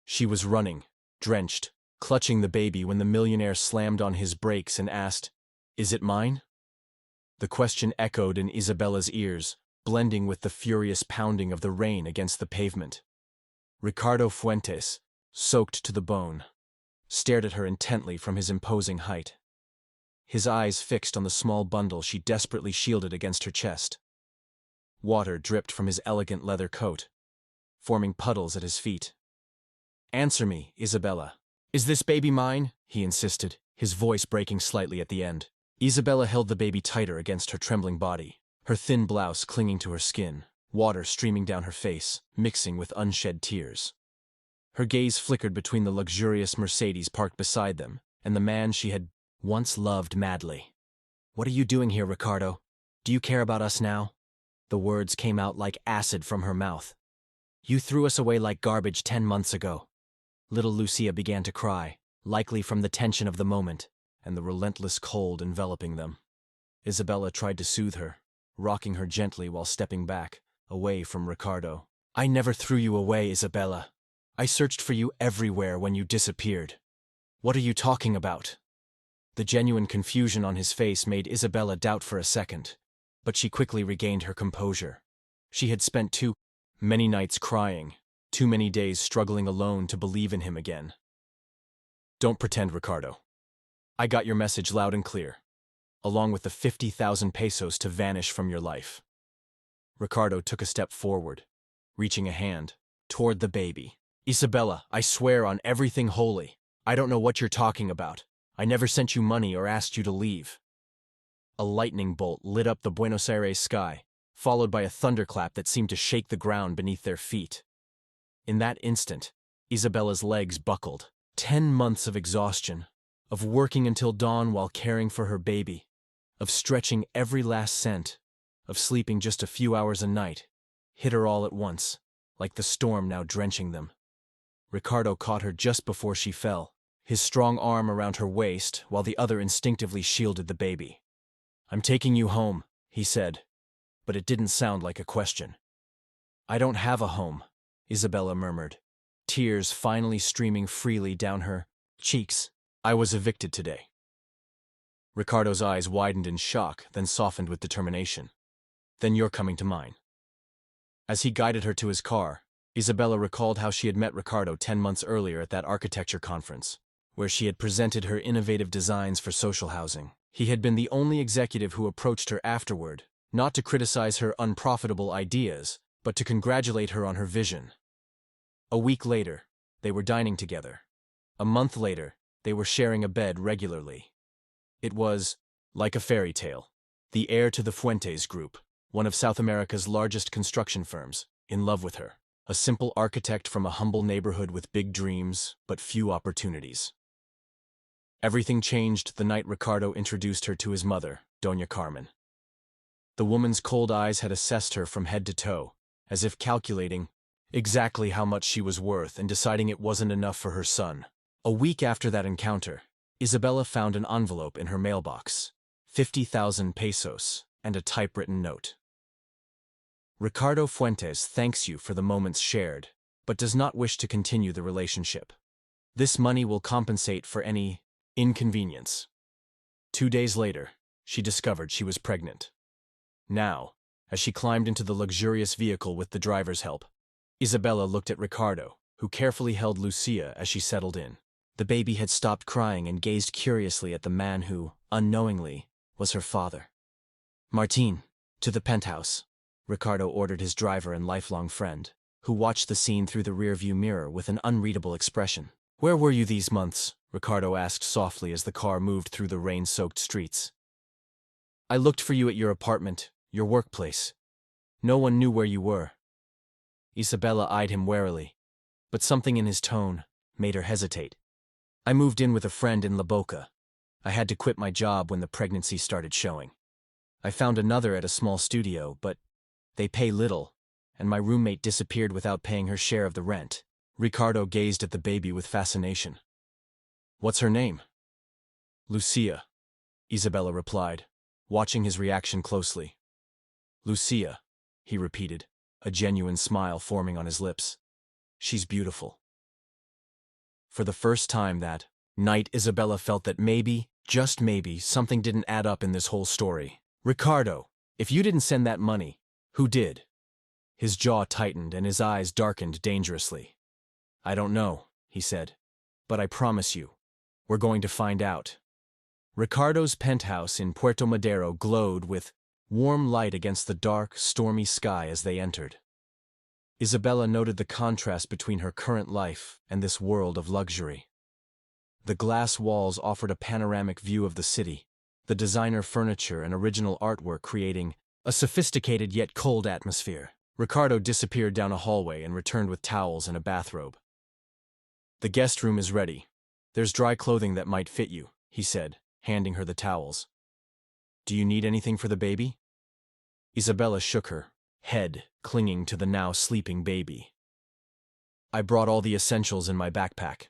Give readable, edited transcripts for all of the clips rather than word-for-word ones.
She was running, drenched, clutching the baby when the millionaire slammed on his brakes and asked, "Is it mine?" The question echoed in Isabella's ears, blending with the furious pounding of the rain against the pavement. Ricardo Fuentes, soaked to the bone, stared at her intently from his imposing height. His eyes fixed on the small bundle she desperately shielded against her chest. Water dripped from his elegant leather coat, forming puddles at his feet. "Answer me, Isabella. Is this baby mine?" he insisted, his voice breaking slightly at the end. Isabella held the baby tighter against her trembling body, her thin blouse clinging to her skin, water streaming down her face, mixing with unshed tears. Her gaze flickered between the luxurious Mercedes parked beside them and the man she had once loved madly. "What are you doing here, Ricardo? Do you care about us now?" The words came out like acid from her mouth. "You threw us away like garbage 10 months ago." Little Lucia began to cry, likely from the tension of the moment and the relentless cold enveloping them. Isabella tried to soothe her, rocking her gently while stepping back, away from Ricardo. "I never threw you away, Isabella. I searched for you everywhere when you disappeared. What are you talking about?" The genuine confusion on his face made Isabella doubt for a second, but she quickly regained her composure. She had spent too many nights crying, too many days struggling alone to believe in him again. "Don't pretend, Ricardo. I got your message loud and clear, along with the 50,000 pesos to vanish from your life." Ricardo took a step forward, reaching a hand toward the baby. "Isabella, I swear on everything holy, I don't know what you're talking about. I never sent you money or asked you to leave." A lightning bolt lit up the Buenos Aires sky, followed by a thunderclap that seemed to shake the ground beneath their feet. In that instant, Isabella's legs buckled. 10 months of exhaustion, of working until dawn while caring for her baby, of stretching every last cent, of sleeping just a few hours a night, hit her all at once, like the storm now drenching them. Ricardo caught her just before she fell, his strong arm around her waist while the other instinctively shielded the baby. "I'm taking you home," he said, but it didn't sound like a question. "I don't have a home," Isabella murmured, tears finally streaming freely down her cheeks. "I was evicted today." Ricardo's eyes widened in shock, then softened with determination. "Then you're coming to mine." As he guided her to his car, Isabella recalled how she had met Ricardo 10 months earlier at that architecture conference, where she had presented her innovative designs for social housing. He had been the only executive who approached her afterward, not to criticize her unprofitable ideas, but to congratulate her on her vision. A week later, they were dining together. A month later, they were sharing a bed regularly. It was like a fairy tale. The heir to the Fuentes Group, one of South America's largest construction firms, in love with her. A simple architect from a humble neighborhood with big dreams, but few opportunities. Everything changed the night Ricardo introduced her to his mother, Doña Carmen. The woman's cold eyes had assessed her from head to toe, as if calculating exactly how much she was worth and deciding it wasn't enough for her son. A week after that encounter, Isabella found an envelope in her mailbox, 50,000 pesos, and a typewritten note. "Ricardo Fuentes thanks you for the moments shared, but does not wish to continue the relationship. This money will compensate for any inconvenience." 2 days later, she discovered she was pregnant. Now, as she climbed into the luxurious vehicle with the driver's help, Isabella looked at Ricardo, who carefully held Lucia as she settled in. The baby had stopped crying and gazed curiously at the man who, unknowingly, was her father. "Martín, to the penthouse," Ricardo ordered his driver and lifelong friend, who watched the scene through the rearview mirror with an unreadable expression. "Where were you these months?" Ricardo asked softly as the car moved through the rain-soaked streets. "I looked for you at your apartment, your workplace. No one knew where you were." Isabella eyed him warily, but something in his tone made her hesitate. "I moved in with a friend in La Boca. I had to quit my job when the pregnancy started showing. I found another at a small studio, but they pay little, and my roommate disappeared without paying her share of the rent." Ricardo gazed at the baby with fascination. "What's her name?" "Lucia," Isabella replied, watching his reaction closely. "Lucia," he repeated, a genuine smile forming on his lips. "She's beautiful." For the first time that night, Isabella felt that maybe, just maybe, something didn't add up in this whole story. Ricardo, if you didn't send that money, who did? His jaw tightened and his eyes darkened dangerously. I don't know, he said, but I promise you, we're going to find out. Ricardo's penthouse in Puerto Madero glowed with warm light against the dark, stormy sky as they entered. Isabella noted the contrast between her current life and this world of luxury. The glass walls offered a panoramic view of the city, the designer furniture and original artwork creating a sophisticated yet cold atmosphere. Ricardo disappeared down a hallway and returned with towels and a bathrobe. The guest room is ready. There's dry clothing that might fit you, he said, handing her the towels. Do you need anything for the baby? Isabella shook her head, clinging to the now sleeping baby. I brought all the essentials in my backpack.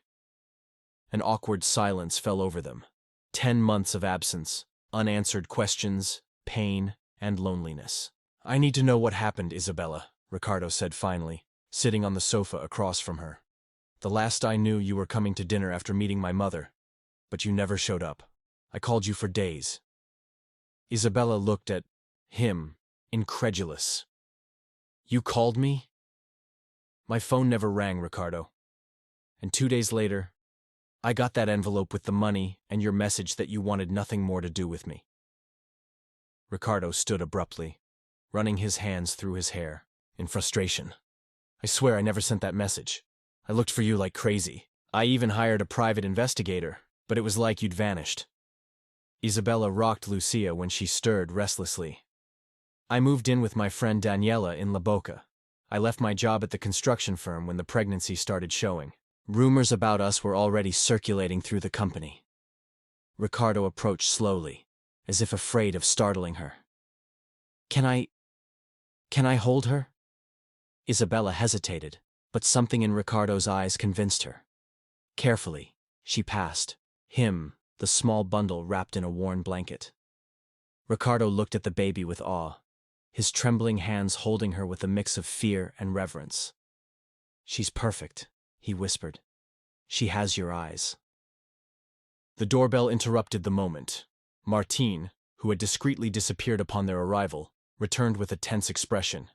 An awkward silence fell over them. 10 months of absence, unanswered questions, pain, and loneliness. I need to know what happened, Isabella, Ricardo said finally, sitting on the sofa across from her. The last I knew, you were coming to dinner after meeting my mother, but you never showed up. I called you for days. Isabella looked at him, incredulous. You called me? My phone never rang, Ricardo. And 2 days later, I got that envelope with the money and your message that you wanted nothing more to do with me. Ricardo stood abruptly, running his hands through his hair, in frustration. I swear I never sent that message. I looked for you like crazy. I even hired a private investigator, but it was like you'd vanished. Isabella rocked Lucia when she stirred restlessly. I moved in with my friend Daniela in La Boca. I left my job at the construction firm when the pregnancy started showing. Rumors about us were already circulating through the company. Ricardo approached slowly, as if afraid of startling her. Can I hold her? Isabella hesitated, but something in Ricardo's eyes convinced her. Carefully, she passed him the small bundle wrapped in a worn blanket. Ricardo looked at the baby with awe, his trembling hands holding her with a mix of fear and reverence. She's perfect, he whispered. She has your eyes. The doorbell interrupted the moment. Martín, who had discreetly disappeared upon their arrival, returned with a tense expression.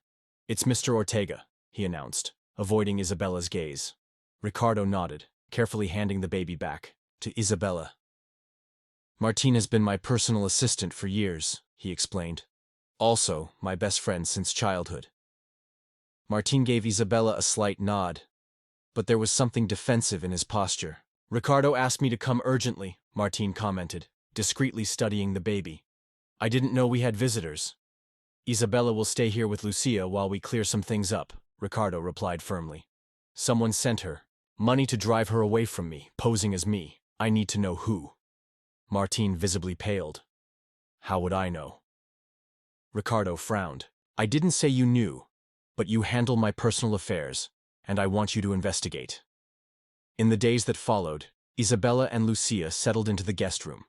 It's Mr. Ortega, he announced, avoiding Isabella's gaze. Ricardo nodded, carefully handing the baby back to Isabella. Martín has been my personal assistant for years, he explained. Also, my best friend since childhood. Martín gave Isabella a slight nod, but there was something defensive in his posture. Ricardo asked me to come urgently, Martín commented, discreetly studying the baby. I didn't know we had visitors. Isabella will stay here with Lucia while we clear some things up, Ricardo replied firmly. Someone sent her money to drive her away from me, posing as me. I need to know who. Martín visibly paled. How would I know? Ricardo frowned. I didn't say you knew, but you handle my personal affairs, and I want you to investigate. In the days that followed, Isabella and Lucia settled into the guest room.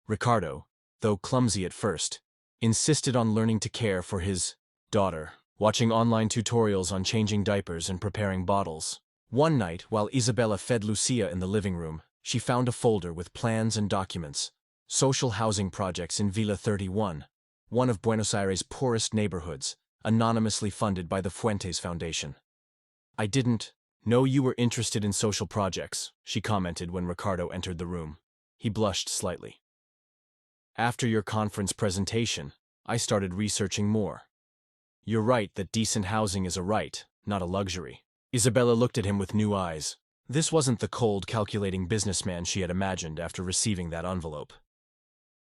Ricardo, though clumsy at first, insisted on learning to care for his daughter, watching online tutorials on changing diapers and preparing bottles. One night, while Isabella fed Lucia in the living room, she found a folder with plans and documents, social housing projects in Villa 31, one of Buenos Aires' poorest neighborhoods, anonymously funded by the Fuentes Foundation. I didn't know you were interested in social projects, she commented when Ricardo entered the room. He blushed slightly. After your conference presentation, I started researching more. You're right that decent housing is a right, not a luxury. Isabella looked at him with new eyes. This wasn't the cold, calculating businessman she had imagined after receiving that envelope.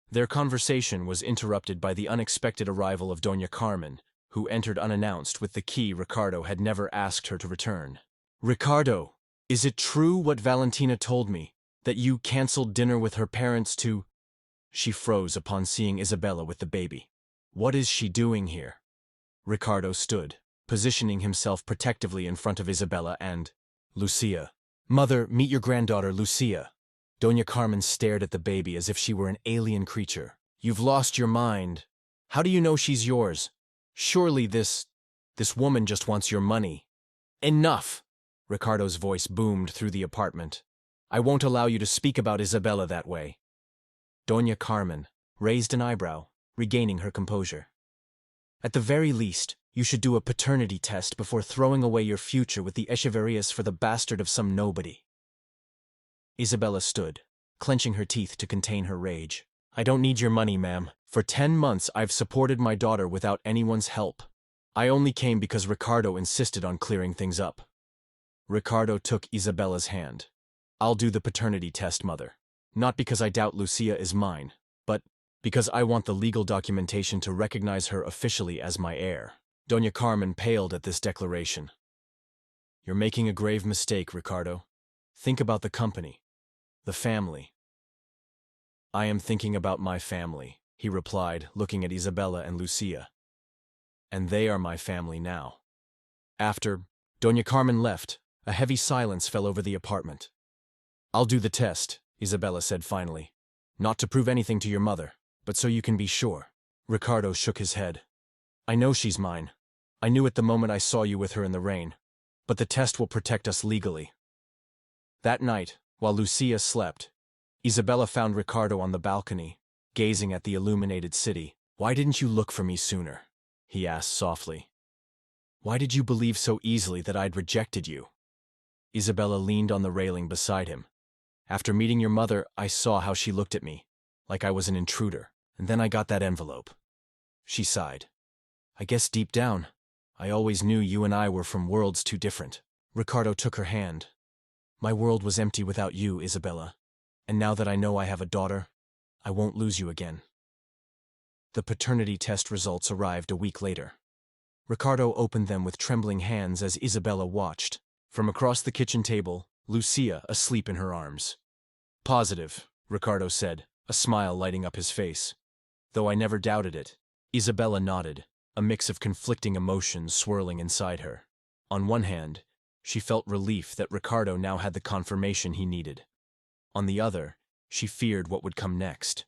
Their conversation was interrupted by the unexpected arrival of Doña Carmen, who entered unannounced with the key Ricardo had never asked her to return. Ricardo, is it true what Valentina told me, that you canceled dinner with her parents to... She froze upon seeing Isabella with the baby. What is she doing here? Ricardo stood, positioning himself protectively in front of Isabella and Lucia. Mother, meet your granddaughter, Lucia. Doña Carmen stared at the baby as if she were an alien creature. You've lost your mind. How do you know she's yours? Surely this woman just wants your money. Enough! Ricardo's voice boomed through the apartment. I won't allow you to speak about Isabella that way. Doña Carmen raised an eyebrow, regaining her composure. At the very least, you should do a paternity test before throwing away your future with the Echeverias for the bastard of some nobody. Isabella stood, clenching her teeth to contain her rage. I don't need your money, ma'am. For 10 months I've supported my daughter without anyone's help. I only came because Ricardo insisted on clearing things up. Ricardo took Isabella's hand. I'll do the paternity test, mother. Not because I doubt Lucia is mine, but because I want the legal documentation to recognize her officially as my heir. Doña Carmen paled at this declaration. You're making a grave mistake, Ricardo. Think about the company, the family. I am thinking about my family, he replied, looking at Isabella and Lucia. And they are my family now. After Doña Carmen left, a heavy silence fell over the apartment. I'll do the test, Isabella said finally. Not to prove anything to your mother, but so you can be sure. Ricardo shook his head. I know she's mine. I knew it the moment I saw you with her in the rain. But the test will protect us legally. That night, while Lucia slept, Isabella found Ricardo on the balcony, gazing at the illuminated city. Why didn't you look for me sooner? He asked softly. Why did you believe so easily that I'd rejected you? Isabella leaned on the railing beside him. After meeting your mother, I saw how she looked at me, like I was an intruder, and then I got that envelope. She sighed. I guess deep down, I always knew you and I were from worlds too different. Ricardo took her hand. My world was empty without you, Isabella, and now that I know I have a daughter, I won't lose you again. The paternity test results arrived a week later. Ricardo opened them with trembling hands as Isabella watched. From across the kitchen table, Lucia asleep in her arms. Positive, Ricardo said, a smile lighting up his face. Though I never doubted it. Isabella nodded, a mix of conflicting emotions swirling inside her. On one hand, she felt relief that Ricardo now had the confirmation he needed. On the other, she feared what would come next.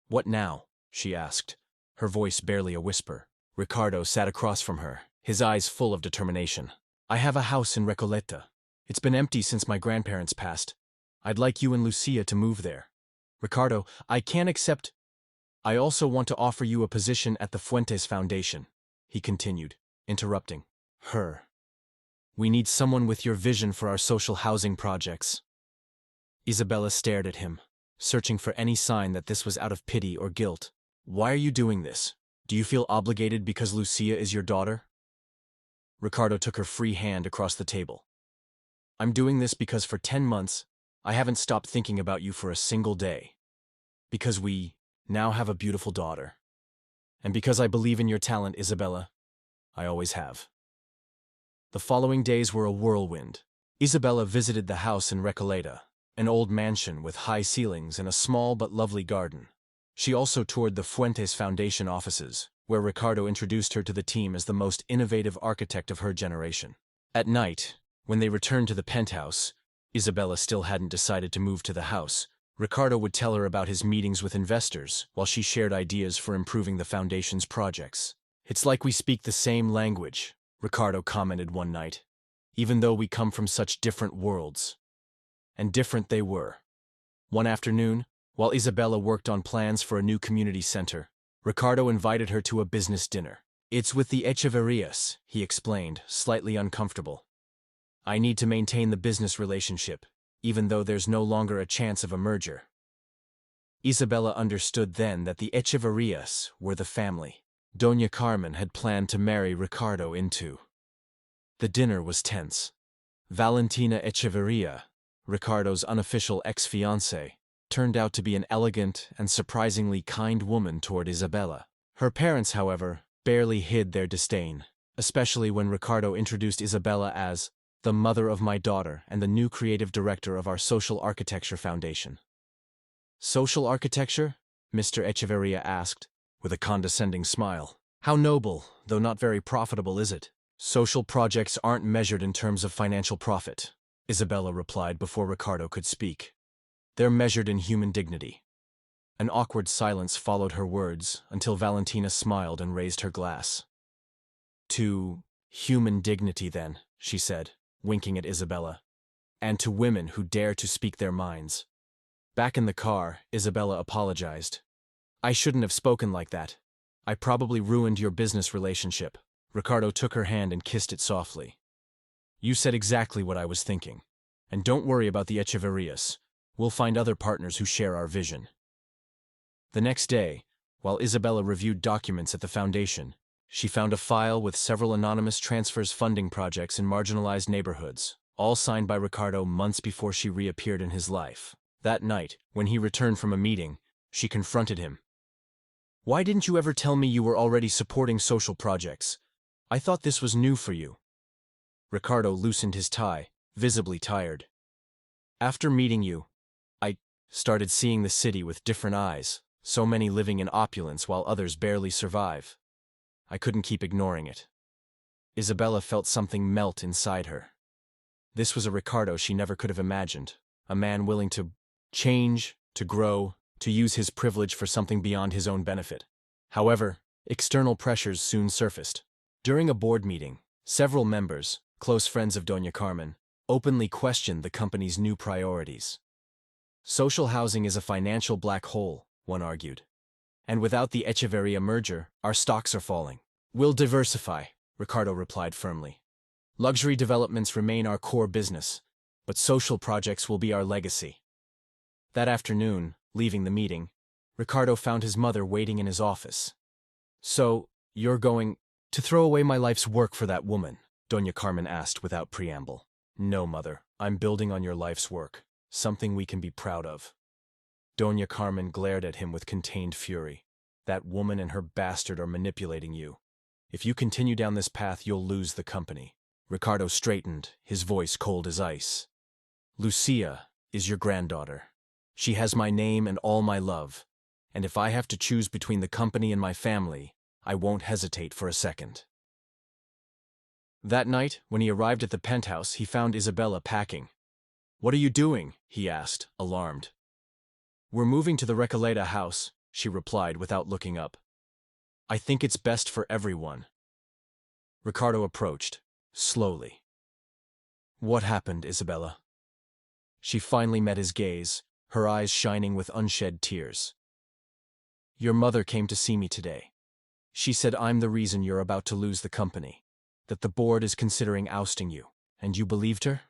What now? She asked, her voice barely a whisper. Ricardo sat across from her, his eyes full of determination. I have a house in Recoleta. It's been empty since my grandparents passed. I'd like you and Lucia to move there. Ricardo, I can't accept. I also want to offer you a position at the Fuentes Foundation, he continued, interrupting her. We need someone with your vision for our social housing projects. Isabella stared at him, searching for any sign that this was out of pity or guilt. Why are you doing this? Do you feel obligated because Lucia is your daughter? Ricardo took her free hand across the table. I'm doing this because for 10 months, I haven't stopped thinking about you for a single day. Because we now have a beautiful daughter. And because I believe in your talent, Isabella, I always have. The following days were a whirlwind. Isabella visited the house in Recoleta, an old mansion with high ceilings and a small but lovely garden. She also toured the Fuentes Foundation offices, where Ricardo introduced her to the team as the most innovative architect of her generation. At night, when they returned to the penthouse, Isabella still hadn't decided to move to the house. Ricardo would tell her about his meetings with investors, while she shared ideas for improving the foundation's projects. It's like we speak the same language, Ricardo commented one night, even though we come from such different worlds. And different they were. One afternoon, while Isabella worked on plans for a new community center, Ricardo invited her to a business dinner. It's with the Echeverias, he explained, slightly uncomfortable. I need to maintain the business relationship, even though there's no longer a chance of a merger. Isabella understood then that the Echeverias were the family Doña Carmen had planned to marry Ricardo into. The dinner was tense. Valentina Echeverria, Ricardo's unofficial ex-fiancée, turned out to be an elegant and surprisingly kind woman toward Isabella. Her parents, however, barely hid their disdain, especially when Ricardo introduced Isabella as the mother of my daughter and the new creative director of our social architecture foundation. Social architecture? Mr. Echeverria asked, with a condescending smile. How noble, though not very profitable, is it? Social projects aren't measured in terms of financial profit, Isabella replied before Ricardo could speak. They're measured in human dignity. An awkward silence followed her words until Valentina smiled and raised her glass. To human dignity, then, she said, winking at Isabella. and to women who dare to speak their minds. Back in the car, Isabella apologized. I shouldn't have spoken like that. I probably ruined your business relationship. Ricardo took her hand and kissed it softly. You said exactly what I was thinking. And don't worry about the Echeverrias. We'll find other partners who share our vision. The next day, while Isabella reviewed documents at the foundation, she found a file with several anonymous transfers funding projects in marginalized neighborhoods, all signed by Ricardo months before she reappeared in his life. That night, when he returned from a meeting, she confronted him. Why didn't you ever tell me you were already supporting social projects? I thought this was new for you. Ricardo loosened his tie, visibly tired. After meeting you, I started seeing the city with different eyes, so many living in opulence while others barely survive. I couldn't keep ignoring it. Isabella felt something melt inside her. This was a Ricardo she never could have imagined, a man willing to change, to grow, to use his privilege for something beyond his own benefit. However, external pressures soon surfaced. During a board meeting, several members, close friends of Doña Carmen, openly questioned the company's new priorities. Social housing is a financial black hole, one argued. And without the Echeverria merger, our stocks are falling. We'll diversify, Ricardo replied firmly. Luxury developments remain our core business, but social projects will be our legacy. That afternoon, leaving the meeting, Ricardo found his mother waiting in his office. So, you're going to throw away my life's work for that woman? Doña Carmen asked without preamble. No, mother, I'm building on your life's work, something we can be proud of. Doña Carmen glared at him with contained fury. That woman and her bastard are manipulating you. If you continue down this path, you'll lose the company. Ricardo straightened, his voice cold as ice. Lucia is your granddaughter. She has my name and all my love, and if I have to choose between the company and my family, I won't hesitate for a second. That night, when he arrived at the penthouse, he found Isabella packing. What are you doing? He asked, alarmed. We're moving to the Recoleta house, she replied without looking up. I think it's best for everyone. Ricardo approached, slowly. What happened, Isabella? She finally met his gaze, her eyes shining with unshed tears. Your mother came to see me today. She said I'm the reason you're about to lose the company, that the board is considering ousting you, and you believed her?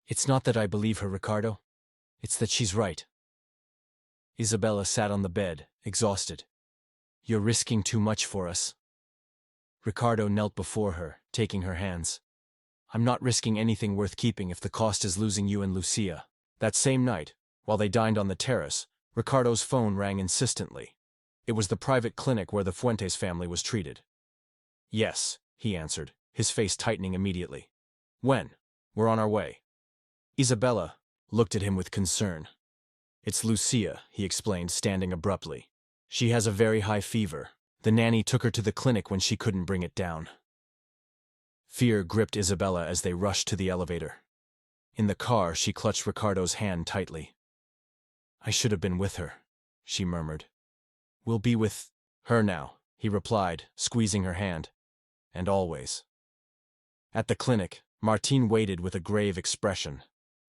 It's not that I believe her, Ricardo. It's that she's right. Isabella sat on the bed, exhausted. You're risking too much for us. Ricardo knelt before her, taking her hands. I'm not risking anything worth keeping if the cost is losing you and Lucia. That same night, while they dined on the terrace, Ricardo's phone rang insistently. It was the private clinic where the Fuentes family was treated. Yes, he answered, his face tightening immediately. When? We're on our way. Isabella looked at him with concern. It's Lucia, he explained, standing abruptly. She has a very high fever. The nanny took her to the clinic when she couldn't bring it down. Fear gripped Isabella as they rushed to the elevator. In the car, she clutched Ricardo's hand tightly. I should have been with her, she murmured. We'll be with her now, he replied, squeezing her hand. And always. At the clinic, Martín waited with a grave expression.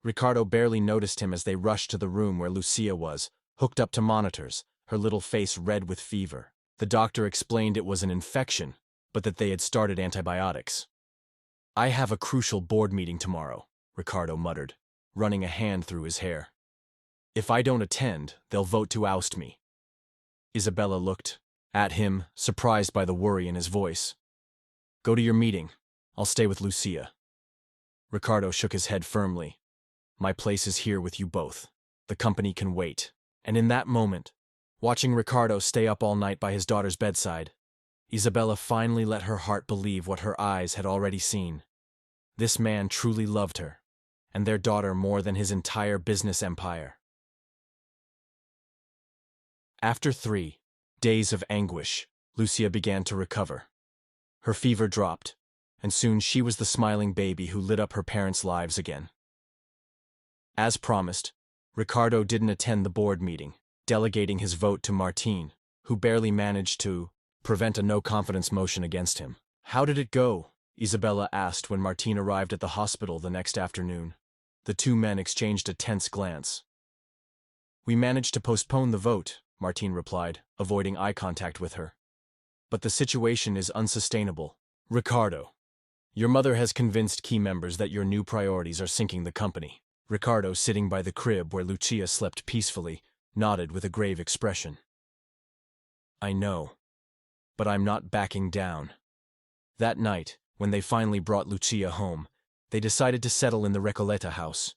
Ricardo barely noticed him as they rushed to the room where Lucia was, hooked up to monitors, her little face red with fever. The doctor explained it was an infection, but that they had started antibiotics. I have a crucial board meeting tomorrow, Ricardo muttered, running a hand through his hair. If I don't attend, they'll vote to oust me. Isabella looked at him, surprised by the worry in his voice. Go to your meeting. I'll stay with Lucia. Ricardo shook his head firmly. My place is here with you both. The company can wait. And in that moment, watching Ricardo stay up all night by his daughter's bedside, Isabella finally let her heart believe what her eyes had already seen. This man truly loved her, and their daughter more than his entire business empire. After 3 days of anguish, Lucia began to recover. Her fever dropped, and soon she was the smiling baby who lit up her parents' lives again. As promised, Ricardo didn't attend the board meeting, delegating his vote to Martín, who barely managed to prevent a no-confidence motion against him. How did it go? Isabella asked when Martín arrived at the hospital the next afternoon. The two men exchanged a tense glance. We managed to postpone the vote, Martine replied, avoiding eye contact with her. But the situation is unsustainable. Ricardo, your mother has convinced key members that your new priorities are sinking the company. Ricardo, sitting by the crib where Lucia slept peacefully, nodded with a grave expression. I know, but I'm not backing down. That night, when they finally brought Lucia home, they decided to settle in the Recoleta house.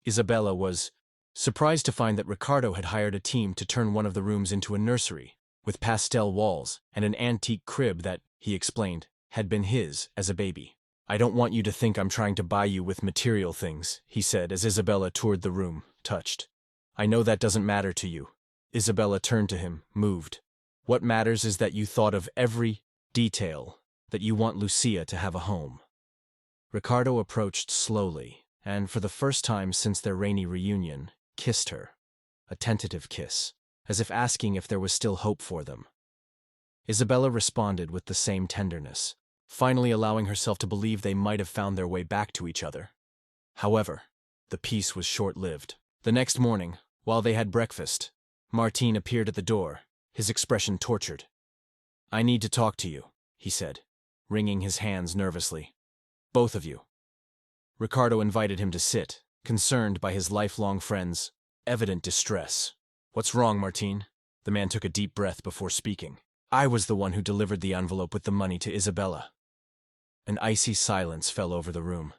Isabella was surprised to find that Ricardo had hired a team to turn one of the rooms into a nursery, with pastel walls and an antique crib that, he explained, had been his as a baby. I don't want you to think I'm trying to buy you with material things, he said as Isabella toured the room, touched. I know that doesn't matter to you. Isabella turned to him, moved. What matters is that you thought of every detail, that you want Lucia to have a home. Ricardo approached slowly, and for the first time since their rainy reunion, kissed her. A tentative kiss, as if asking if there was still hope for them. Isabella responded with the same tenderness, finally allowing herself to believe they might have found their way back to each other. However, the peace was short-lived. The next morning, while they had breakfast, Martine appeared at the door, his expression tortured. I need to talk to you, he said, wringing his hands nervously. Both of you. Ricardo invited him to sit, concerned by his lifelong friend's evident distress. What's wrong, Martine? The man took a deep breath before speaking. I was the one who delivered the envelope with the money to Isabella. An icy silence fell over the room.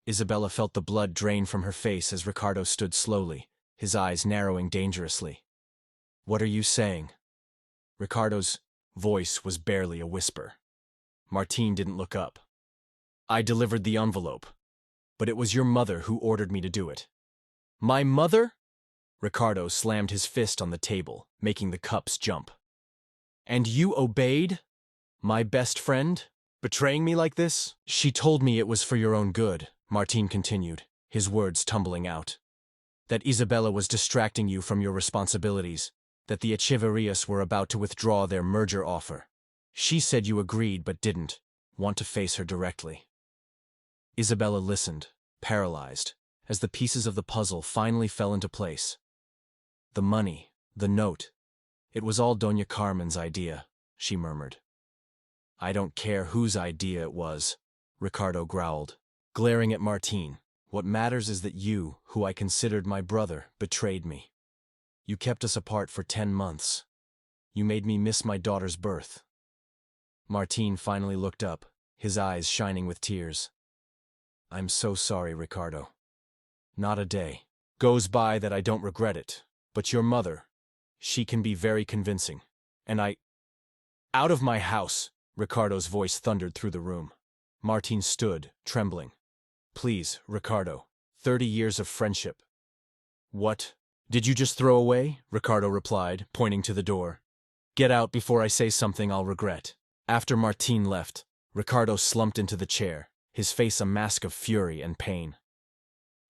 Isabella felt the blood drain from her face as Ricardo stood slowly, his eyes narrowing dangerously. What are you saying? Ricardo's voice was barely a whisper. Martine didn't look up. I delivered the envelope, but it was your mother who ordered me to do it. My mother? Ricardo slammed his fist on the table, making the cups jump. And you obeyed? My best friend? Betraying me like this? She told me it was for your own good, Martine continued, his words tumbling out. That Isabella was distracting you from your responsibilities, that the Echeverrias were about to withdraw their merger offer. She said you agreed but didn't want to face her directly. Isabella listened, paralyzed, as the pieces of the puzzle finally fell into place. The money, the note, it was all Doña Carmen's idea, she murmured. I don't care whose idea it was, Ricardo growled, glaring at Martine. What matters is that you, who I considered my brother, betrayed me. You kept us apart for 10 months. You made me miss my daughter's birth. Martine finally looked up, his eyes shining with tears. I'm so sorry, Ricardo. Not a day goes by that I don't regret it, but your mother, she can be very convincing. And Out of my house, Ricardo's voice thundered through the room. Martine stood, trembling. Please, Ricardo, 30 years of friendship. What? Did you just throw away? Ricardo replied, pointing to the door. Get out before I say something I'll regret. After Martine left, Ricardo slumped into the chair, his face a mask of fury and pain.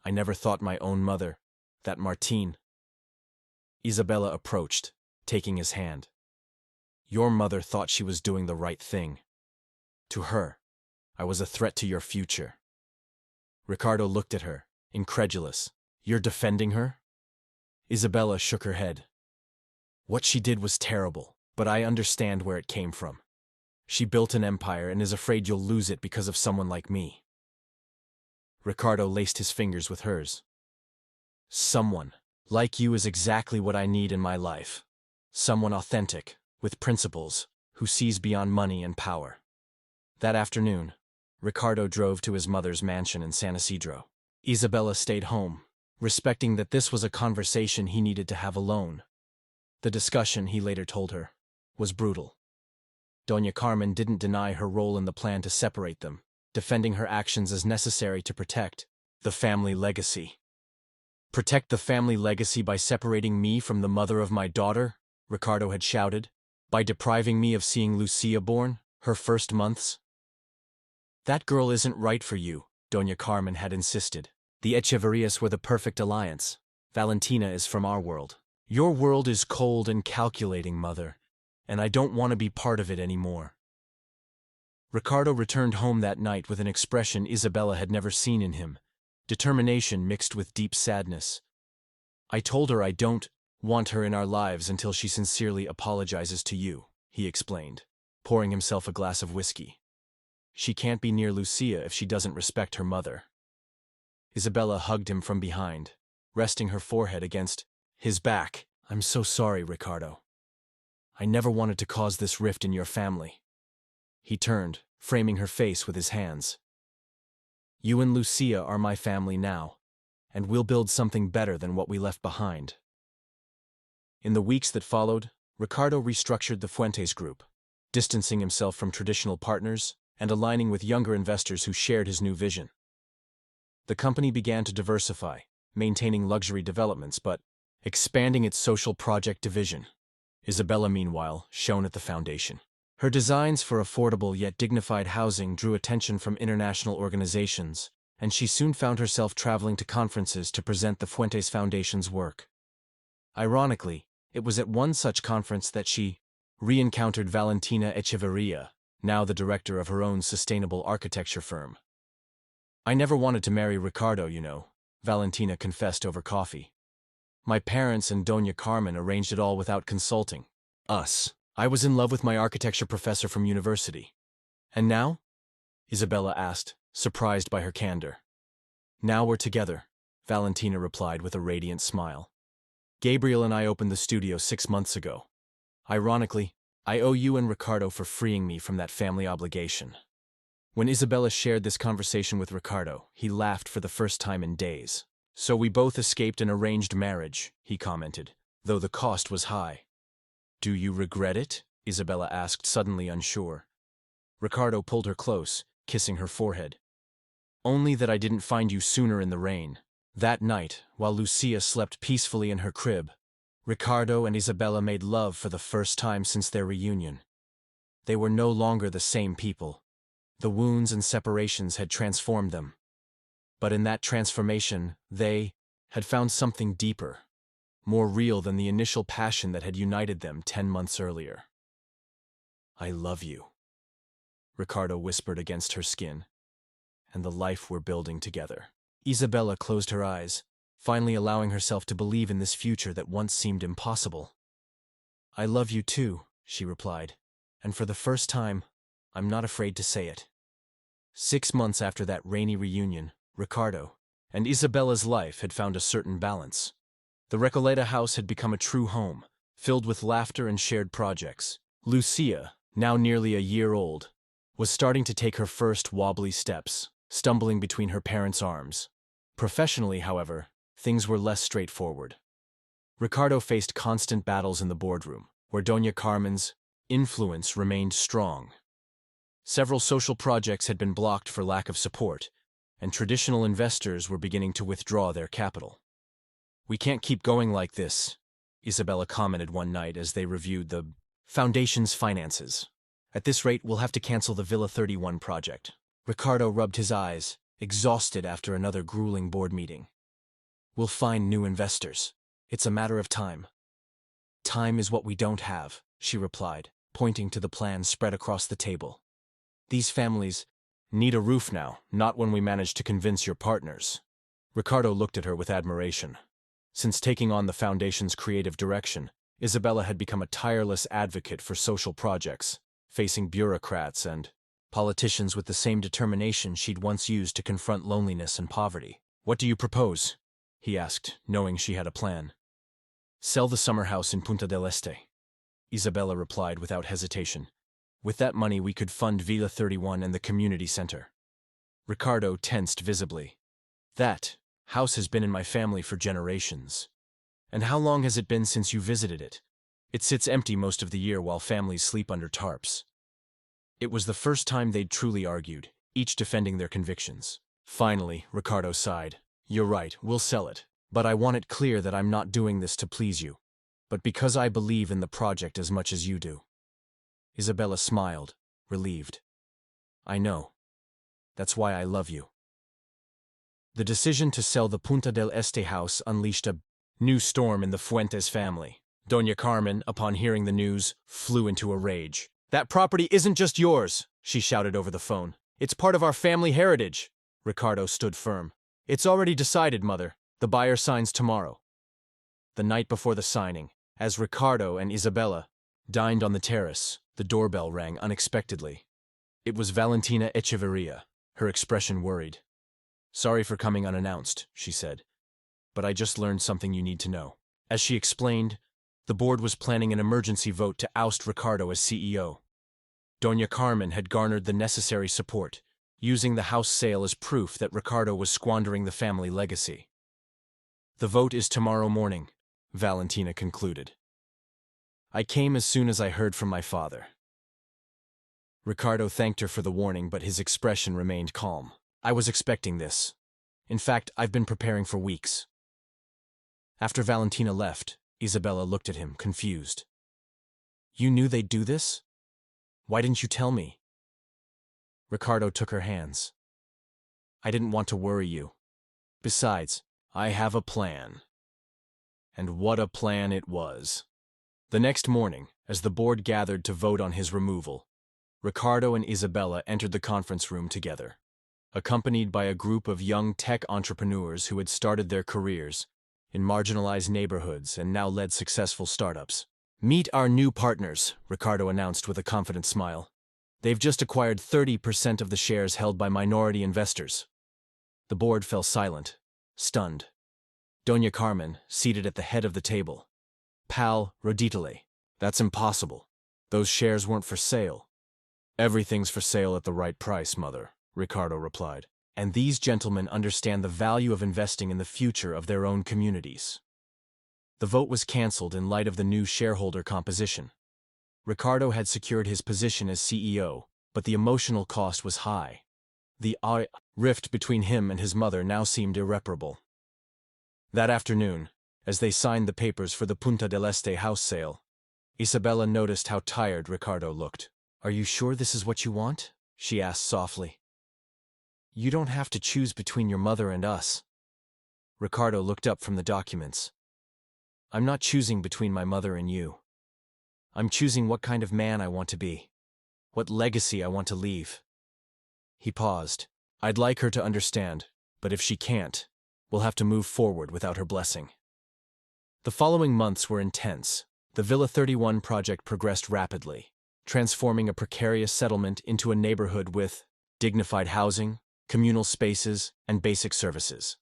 I never thought my own mother, that Martine. Isabella approached, taking his hand. Your mother thought she was doing the right thing. To her, I was a threat to your future. Ricardo looked at her, incredulous. You're defending her? Isabella shook her head. What she did was terrible, but I understand where it came from. She built an empire and is afraid you'll lose it because of someone like me. Ricardo laced his fingers with hers. Someone like you is exactly what I need in my life. Someone authentic, with principles, who sees beyond money and power. That afternoon, Ricardo drove to his mother's mansion in San Isidro. Isabella stayed home, respecting that this was a conversation he needed to have alone. The discussion, he later told her, was brutal. Doña Carmen didn't deny her role in the plan to separate them, defending her actions as necessary to protect the family legacy. Protect the family legacy by separating me from the mother of my daughter? Ricardo had shouted. By depriving me of seeing Lucia born, her first months? That girl isn't right for you, Doña Carmen had insisted. The Echeverrias were the perfect alliance. Valentina is from our world. Your world is cold and calculating, mother, and I don't want to be part of it anymore. Ricardo returned home that night with an expression Isabella had never seen in him, determination mixed with deep sadness. I told her I don't want her in our lives until she sincerely apologizes to you, he explained, pouring himself a glass of whiskey. She can't be near Lucia if she doesn't respect her mother. Isabella hugged him from behind, resting her forehead against his back. I'm so sorry, Ricardo. I never wanted to cause this rift in your family. He turned, framing her face with his hands. You and Lucia are my family now, and we'll build something better than what we left behind. In the weeks that followed, Ricardo restructured the Fuentes Group, distancing himself from traditional partners and aligning with younger investors who shared his new vision. The company began to diversify, maintaining luxury developments but expanding its social project division. Isabella, meanwhile, shone at the foundation. Her designs for affordable yet dignified housing drew attention from international organizations, and she soon found herself traveling to conferences to present the Fuentes Foundation's work. Ironically, it was at one such conference that she re-encountered Valentina Echeverria, now the director of her own sustainable architecture firm. I never wanted to marry Ricardo, you know, Valentina confessed over coffee. My parents and Doña Carmen arranged it all without consulting us. I was in love with my architecture professor from university. And now? Isabella asked, surprised by her candor. Now we're together, Valentina replied with a radiant smile. Gabriel and I opened the studio 6 months ago. Ironically, I owe you and Ricardo for freeing me from that family obligation. When Isabella shared this conversation with Ricardo, he laughed for the first time in days. So we both escaped an arranged marriage, he commented, though the cost was high. Do you regret it? Isabella asked, suddenly unsure. Ricardo pulled her close, kissing her forehead. Only that I didn't find you sooner in the rain. That night, while Lucia slept peacefully in her crib, Ricardo and Isabella made love for the first time since their reunion. They were no longer the same people. The wounds and separations had transformed them. But in that transformation, they had found something deeper, more real than the initial passion that had united them 10 months earlier. I love you, Ricardo whispered against her skin, and the life we're building together. Isabella closed her eyes, finally allowing herself to believe in this future that once seemed impossible. I love you too, she replied, and for the first time, I'm not afraid to say it. 6 months after that rainy reunion, Ricardo and Isabella's life had found a certain balance. The Recoleta house had become a true home, filled with laughter and shared projects. Lucia, now nearly a year old, was starting to take her first wobbly steps, stumbling between her parents' arms. Professionally, however, things were less straightforward. Ricardo faced constant battles in the boardroom, where Doña Carmen's influence remained strong. Several social projects had been blocked for lack of support, and traditional investors were beginning to withdraw their capital. We can't keep going like this, Isabella commented one night as they reviewed the foundation's finances. At this rate, we'll have to cancel the Villa 31 project. Ricardo rubbed his eyes, exhausted after another grueling board meeting. We'll find new investors. It's a matter of time. Time is what we don't have, she replied, pointing to the plans spread across the table. These families need a roof now, not when we manage to convince your partners. Ricardo looked at her with admiration. Since taking on the foundation's creative direction, Isabella had become a tireless advocate for social projects, facing bureaucrats and politicians with the same determination she'd once used to confront loneliness and poverty. What do you propose? He asked, knowing she had a plan. Sell the summer house in Punta del Este, Isabella replied without hesitation. With that money we could fund Villa 31 and the community center. Ricardo tensed visibly. That house has been in my family for generations. And how long has it been since you visited it? It sits empty most of the year while families sleep under tarps. It was the first time they'd truly argued, each defending their convictions. Finally, Ricardo sighed. You're right, we'll sell it. But I want it clear that I'm not doing this to please you, but because I believe in the project as much as you do. Isabella smiled, relieved. I know. That's why I love you. The decision to sell the Punta del Este house unleashed a new storm in the Fuentes family. Doña Carmen, upon hearing the news, flew into a rage. That property isn't just yours, she shouted over the phone. It's part of our family heritage. Ricardo stood firm. It's already decided, Mother. The buyer signs tomorrow. The night before the signing, as Ricardo and Isabella dined on the terrace, the doorbell rang unexpectedly. It was Valentina Echeverria, her expression worried. "Sorry for coming unannounced," she said, "but I just learned something you need to know." As she explained, the board was planning an emergency vote to oust Ricardo as CEO. Doña Carmen had garnered the necessary support, using the house sale as proof that Ricardo was squandering the family legacy. "The vote is tomorrow morning," Valentina concluded. "I came as soon as I heard from my father." Ricardo thanked her for the warning, but his expression remained calm. "I was expecting this. In fact, I've been preparing for weeks." After Valentina left, Isabella looked at him, confused. "You knew they'd do this? Why didn't you tell me?" Ricardo took her hands. "I didn't want to worry you. Besides, I have a plan." And what a plan it was. The next morning, as the board gathered to vote on his removal, Ricardo and Isabella entered the conference room together, accompanied by a group of young tech entrepreneurs who had started their careers in marginalized neighborhoods and now led successful startups. "Meet our new partners," Ricardo announced with a confident smile. "They've just acquired 30% of the shares held by minority investors." The board fell silent, stunned. Doña Carmen, seated at the head of the table. "Pal, roditale. That's impossible. Those shares weren't for sale." "Everything's for sale at the right price, Mother," Ricardo replied. "And these gentlemen understand the value of investing in the future of their own communities." The vote was cancelled in light of the new shareholder composition. Ricardo had secured his position as CEO, but the emotional cost was high. The rift between him and his mother now seemed irreparable. That afternoon, as they signed the papers for the Punta del Este house sale, Isabella noticed how tired Ricardo looked. "Are you sure this is what you want?" she asked softly. "You don't have to choose between your mother and us." Ricardo looked up from the documents. "I'm not choosing between my mother and you. I'm choosing what kind of man I want to be, what legacy I want to leave." He paused. "I'd like her to understand, but if she can't, we'll have to move forward without her blessing." The following months were intense. The Villa 31 project progressed rapidly, transforming a precarious settlement into a neighborhood with dignified housing, communal spaces, and basic services.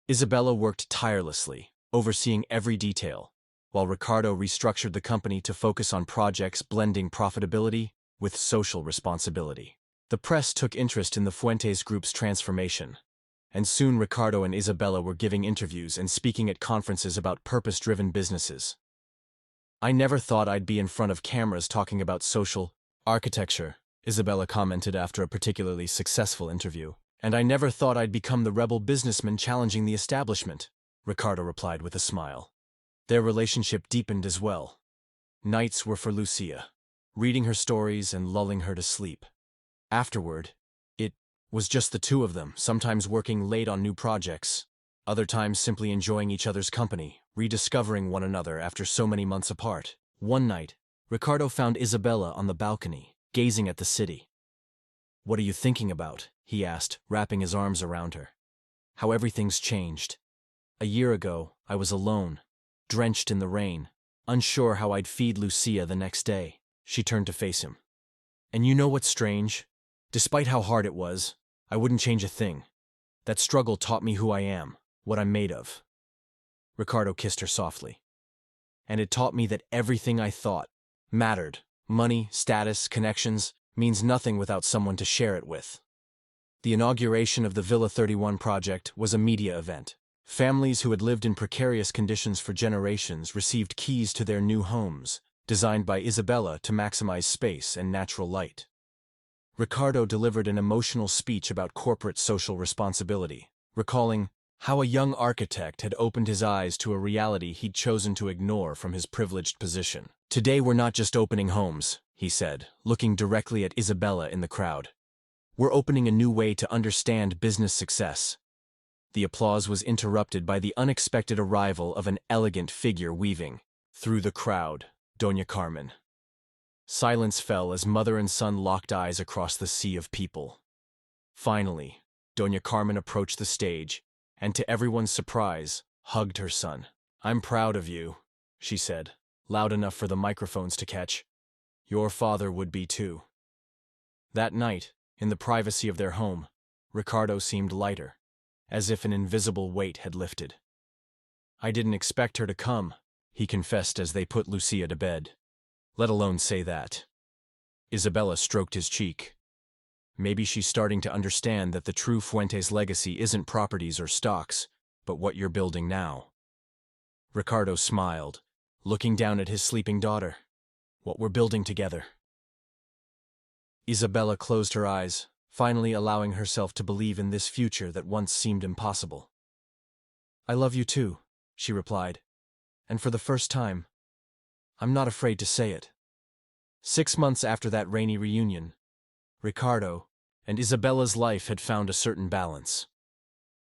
Isabella worked tirelessly, overseeing every detail, while Ricardo restructured the company to focus on projects blending profitability with social responsibility. The press took interest in the Fuentes Group's transformation, and soon Ricardo and Isabella were giving interviews and speaking at conferences about purpose-driven businesses. "I never thought I'd be in front of cameras talking about social architecture," Isabella commented after a particularly successful interview. "And I never thought I'd become the rebel businessman challenging the establishment," Ricardo replied with a smile. Their relationship deepened as well. Nights were for Lucia, reading her stories and lulling her to sleep. Afterward, it was just the two of them, sometimes working late on new projects, other times simply enjoying each other's company, rediscovering one another after so many months apart. One night, Ricardo found Isabella on the balcony, gazing at the city. "What are you thinking about?" he asked, wrapping his arms around her. "How everything's changed. A year ago, I was alone, drenched in the rain, unsure how I'd feed Lucia the next day." She turned to face him. "And you know what's strange? Despite how hard it was, I wouldn't change a thing. That struggle taught me who I am, what I'm made of." Ricardo kissed her softly. "And it taught me that everything I thought mattered. Money, status, connections, means nothing without someone to share it with." The inauguration of the Villa 31 project was a media event. Families who had lived in precarious conditions for generations received keys to their new homes, designed by Isabella to maximize space and natural light. Ricardo delivered an emotional speech about corporate social responsibility, recalling how a young architect had opened his eyes to a reality he'd chosen to ignore from his privileged position. "Today we're not just opening homes," he said, looking directly at Isabella in the crowd. "We're opening a new way to understand business success." The applause was interrupted by the unexpected arrival of an elegant figure weaving through the crowd, Doña Carmen. Silence fell as mother and son locked eyes across the sea of people. Finally, Doña Carmen approached the stage, and to everyone's surprise, hugged her son. "I'm proud of you," she said, loud enough for the microphones to catch. "Your father would be too." That night, in the privacy of their home, Ricardo seemed lighter, as if an invisible weight had lifted. "I didn't expect her to come," he confessed as they put Lucia to bed. "Let alone say that." Isabella stroked his cheek. "Maybe she's starting to understand that the true Fuentes legacy isn't properties or stocks, but what you're building now." Ricardo smiled, looking down at his sleeping daughter. "What we're building together." Isabella closed her eyes, finally allowing herself to believe in this future that once seemed impossible. "I love you too," she replied, "and for the first time, I'm not afraid to say it." 6 months after that rainy reunion, Ricardo and Isabella's life had found a certain balance.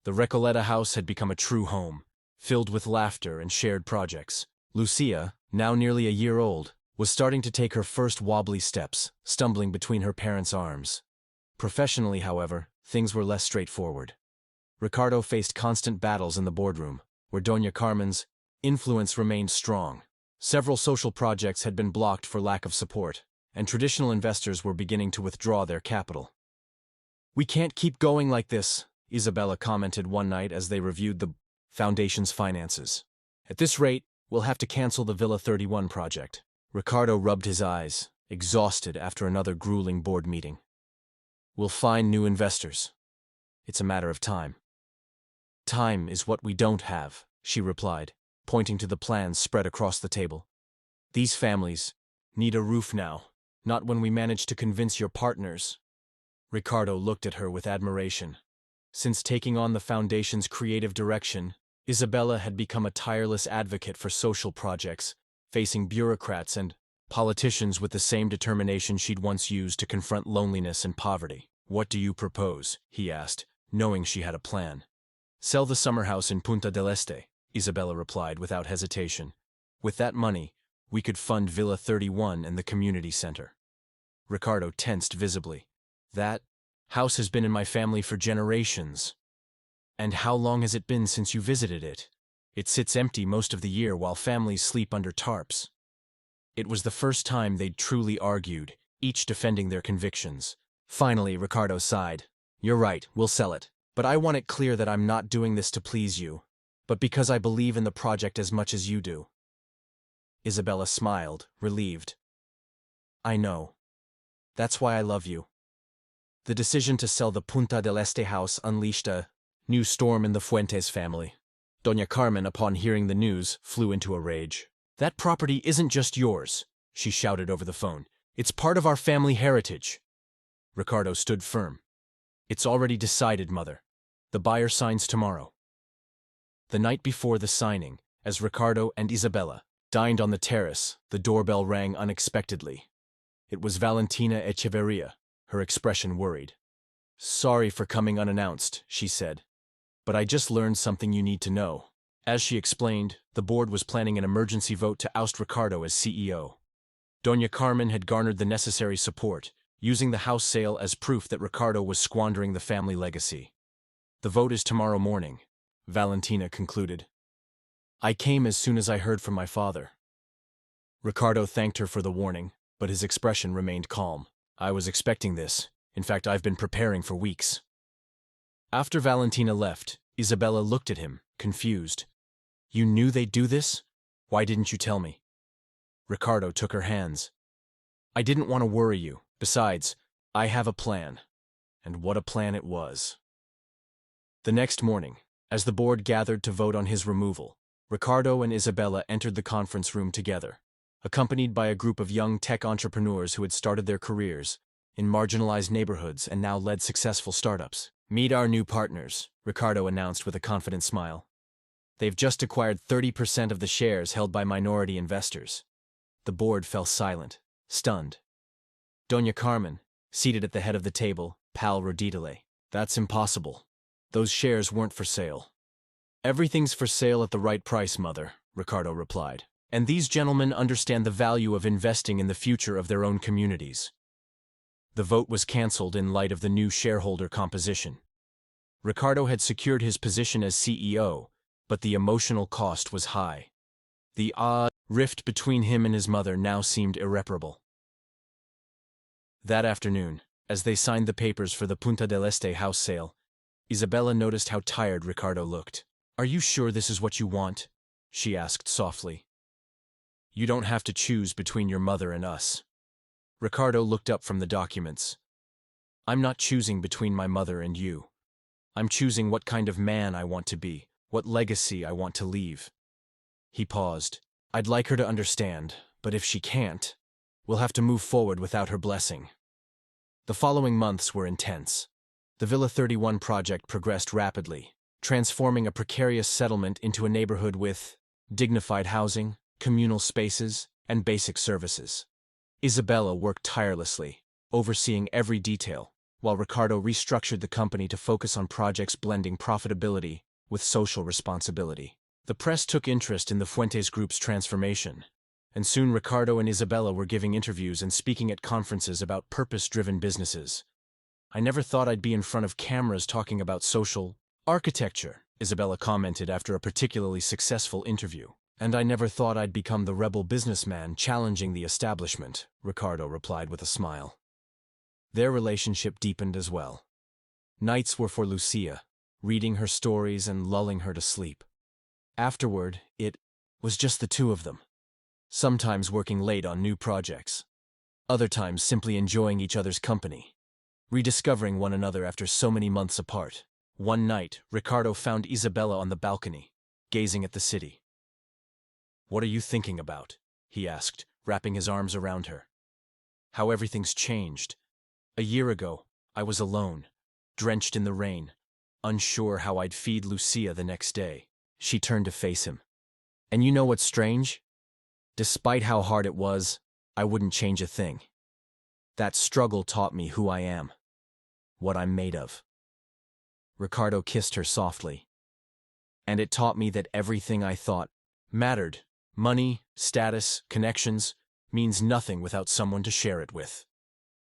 The Recoleta house had become a true home, filled with laughter and shared projects. Lucia, now nearly a year old, was starting to take her first wobbly steps, stumbling between her parents' arms. Professionally, however, things were less straightforward. Ricardo faced constant battles in the boardroom, where Doña Carmen's influence remained strong. Several social projects had been blocked for lack of support, and traditional investors were beginning to withdraw their capital. "We can't keep going like this," Isabella commented one night as they reviewed the foundation's finances. "At this rate, we'll have to cancel the Villa 31 project." Ricardo rubbed his eyes, exhausted after another grueling board meeting. "We'll find new investors. It's a matter of time." "Time is what we don't have," she replied, pointing to the plans spread across the table. "These families need a roof now, not when we manage to convince your partners." Ricardo looked at her with admiration. Since taking on the foundation's creative direction, Isabella had become a tireless advocate for social projects, facing bureaucrats and politicians with the same determination she'd once used to confront loneliness and poverty. "What do you propose?" he asked, knowing she had a plan. "Sell the summer house in Punta del Este," Isabella replied without hesitation. "With that money, we could fund Villa 31 and the community center." Ricardo tensed visibly. "That house has been in my family for generations." "And how long has it been since you visited it?" "It sits empty most of the year while families sleep under tarps." It was the first time they'd truly argued, each defending their convictions. Finally, Ricardo sighed. "You're right, we'll sell it. But I want it clear that I'm not doing this to please you, but because I believe in the project as much as you do." Isabella smiled, relieved. "I know. That's why I love you." The decision to sell the Punta del Este house unleashed a new storm in the Fuentes family. Doña Carmen, upon hearing the news, flew into a rage. "That property isn't just yours," she shouted over the phone. "It's part of our family heritage." Ricardo stood firm. "It's already decided, Mother. The buyer signs tomorrow." The night before the signing, as Ricardo and Isabella dined on the terrace, the doorbell rang unexpectedly. It was Valentina Echeverria, her expression worried. "Sorry for coming unannounced," she said, "but I just learned something you need to know." As she explained, the board was planning an emergency vote to oust Ricardo as CEO. Doña Carmen had garnered the necessary support, using the house sale as proof that Ricardo was squandering the family legacy. "The vote is tomorrow morning," Valentina concluded. "I came as soon as I heard from my father." Ricardo thanked her for the warning, but his expression remained calm. "I was expecting this. In fact, I've been preparing for weeks." After Valentina left, Isabella looked at him, confused. "You knew they'd do this? Why didn't you tell me?" Ricardo took her hands. "I didn't want to worry you. Besides, I have a plan." And what a plan it was. The next morning, as the board gathered to vote on his removal, Ricardo and Isabella entered the conference room together, accompanied by a group of young tech entrepreneurs who had started their careers in marginalized neighborhoods and now led successful startups. "Meet our new partners," Ricardo announced with a confident smile. "They've just acquired 30% of the shares held by minority investors." The board fell silent, stunned. Doña Carmen, seated at the head of the table, pal roditale. "That's impossible. Those shares weren't for sale." "Everything's for sale at the right price, Mother," Ricardo replied. "And these gentlemen understand the value of investing in the future of their own communities." The vote was cancelled in light of the new shareholder composition. Ricardo had secured his position as CEO, but the emotional cost was high. The rift between him and his mother now seemed irreparable. That afternoon, as they signed the papers for the Punta del Este house sale, Isabella noticed how tired Ricardo looked. "Are you sure this is what you want?" she asked softly. "You don't have to choose between your mother and us." Ricardo looked up from the documents. "I'm not choosing between my mother and you. I'm choosing what kind of man I want to be, what legacy I want to leave." He paused. "I'd like her to understand, but if she can't, we'll have to move forward without her blessing." The following months were intense. The Villa 31 project progressed rapidly, transforming a precarious settlement into a neighborhood with dignified housing, communal spaces, and basic services. Isabella worked tirelessly, overseeing every detail, while Ricardo restructured the company to focus on projects blending profitability with social responsibility. The press took interest in the Fuentes Group's transformation, and soon Ricardo and Isabella were giving interviews and speaking at conferences about purpose-driven businesses. "I never thought I'd be in front of cameras talking about social architecture," Isabella commented after a particularly successful interview. "And I never thought I'd become the rebel businessman challenging the establishment," Ricardo replied with a smile. Their relationship deepened as well. Nights were for Lucia, reading her stories and lulling her to sleep. Afterward, it was just the two of them, sometimes working late on new projects, other times simply enjoying each other's company, rediscovering one another after so many months apart. One night, Ricardo found Isabella on the balcony, gazing at the city. "What are you thinking about?" he asked, wrapping his arms around her. "How everything's changed. A year ago, I was alone, drenched in the rain, unsure how I'd feed Lucia the next day." She turned to face him. "And you know what's strange? Despite how hard it was, I wouldn't change a thing. That struggle taught me who I am, what I'm made of." Ricardo kissed her softly. "And it taught me that everything I thought mattered, money, status, connections, means nothing without someone to share it with."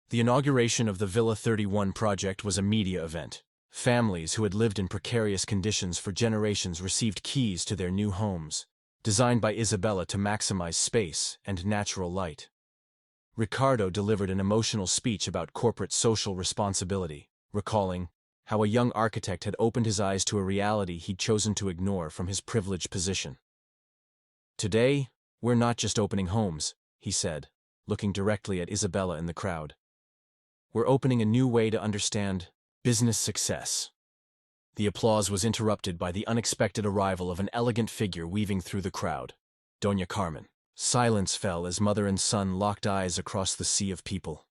The inauguration of the Villa 31 project was a media event. Families who had lived in precarious conditions for generations received keys to their new homes, designed by Isabella to maximize space and natural light. Ricardo delivered an emotional speech about corporate social responsibility, recalling how a young architect had opened his eyes to a reality he'd chosen to ignore from his privileged position. "Today, we're not just opening homes," he said, looking directly at Isabella in the crowd. "We're opening a new way to understand business success." The applause was interrupted by the unexpected arrival of an elegant figure weaving through the crowd, Doña Carmen. Silence fell as mother and son locked eyes across the sea of people.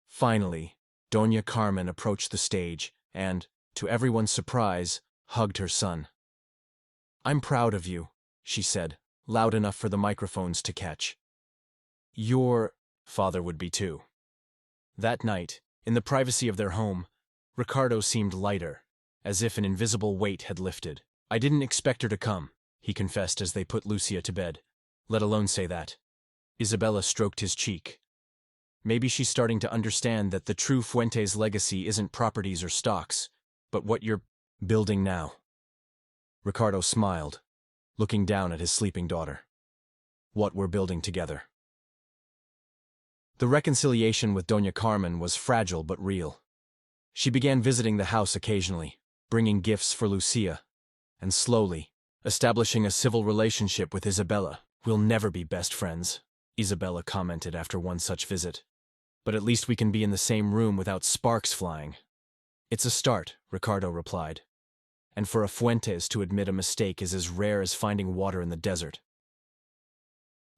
Finally, Doña Carmen approached the stage and, to everyone's surprise, hugged her son. "I'm proud of you," she said, loud enough for the microphones to catch. "Your father would be too." That night, in the privacy of their home, Ricardo seemed lighter, as if an invisible weight had lifted. "I didn't expect her to come," he confessed as they put Lucia to bed, "let alone say that." Isabella stroked his cheek. "Maybe she's starting to understand that the true Fuentes legacy isn't properties or stocks, but what you're building now." Ricardo smiled, looking down at his sleeping daughter. "What we're building together." The reconciliation with Doña Carmen was fragile but real. She began visiting the house occasionally, bringing gifts for Lucia, and slowly, establishing a civil relationship with Isabella. "We'll never be best friends," Isabella commented after one such visit. "But at least we can be in the same room without sparks flying." "It's a start," Ricardo replied. "And for a Fuentes to admit a mistake is as rare as finding water in the desert."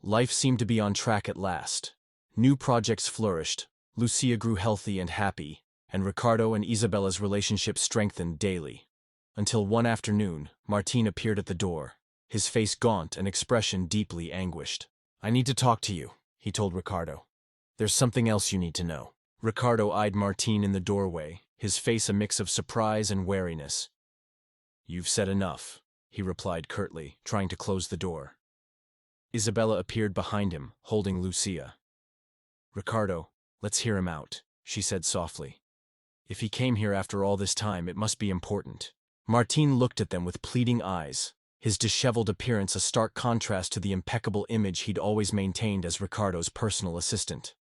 Life seemed to be on track at last. New projects flourished, Lucia grew healthy and happy, and Ricardo and Isabella's relationship strengthened daily. Until one afternoon, Martín appeared at the door, his face gaunt and expression deeply anguished. "I need to talk to you," he told Ricardo. "There's something else you need to know." Ricardo eyed Martín in the doorway, his face a mix of surprise and wariness. "You've said enough," he replied curtly, trying to close the door. Isabella appeared behind him, holding Lucia. "Ricardo, let's hear him out," she said softly. If he came here after all this time, it must be important. Martin looked at them with pleading eyes, his disheveled appearance a stark contrast to the impeccable image he'd always maintained as Ricardo's personal assistant.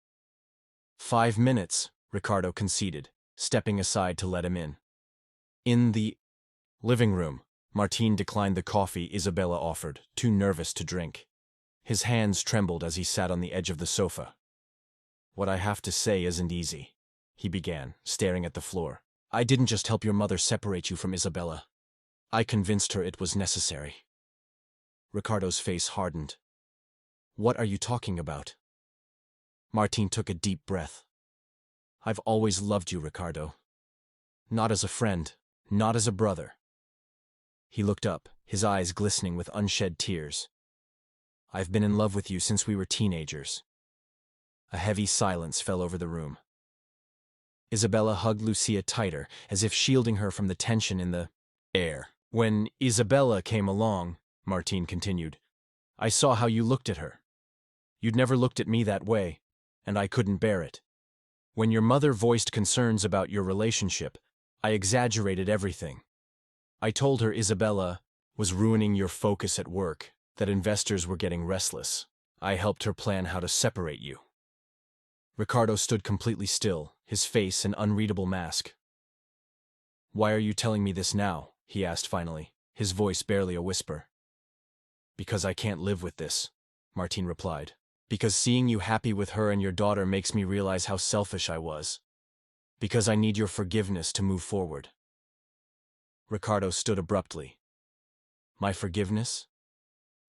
5 minutes, Ricardo conceded, stepping aside to let him in. In the living room, Martin declined the coffee Isabella offered, too nervous to drink. His hands trembled as he sat on the edge of the sofa. "What I have to say isn't easy," he began, staring at the floor. "I didn't just help your mother separate you from Isabella. I convinced her it was necessary." Ricardo's face hardened. "What are you talking about?" Martin took a deep breath. "I've always loved you, Ricardo. Not as a friend, not as a brother." He looked up, his eyes glistening with unshed tears. "I've been in love with you since we were teenagers." A heavy silence fell over the room. Isabella hugged Lucia tighter, as if shielding her from the tension in the air. "When Isabella came along," Martin continued, "I saw how you looked at her. You'd never looked at me that way, and I couldn't bear it. When your mother voiced concerns about your relationship, I exaggerated everything. I told her Isabella was ruining your focus at work, that investors were getting restless. I helped her plan how to separate you." Ricardo stood completely still, his face an unreadable mask. "Why are you telling me this now?" he asked finally, his voice barely a whisper. "Because I can't live with this," Martin replied. "Because seeing you happy with her and your daughter makes me realize how selfish I was. Because I need your forgiveness to move forward." Ricardo stood abruptly. "My forgiveness?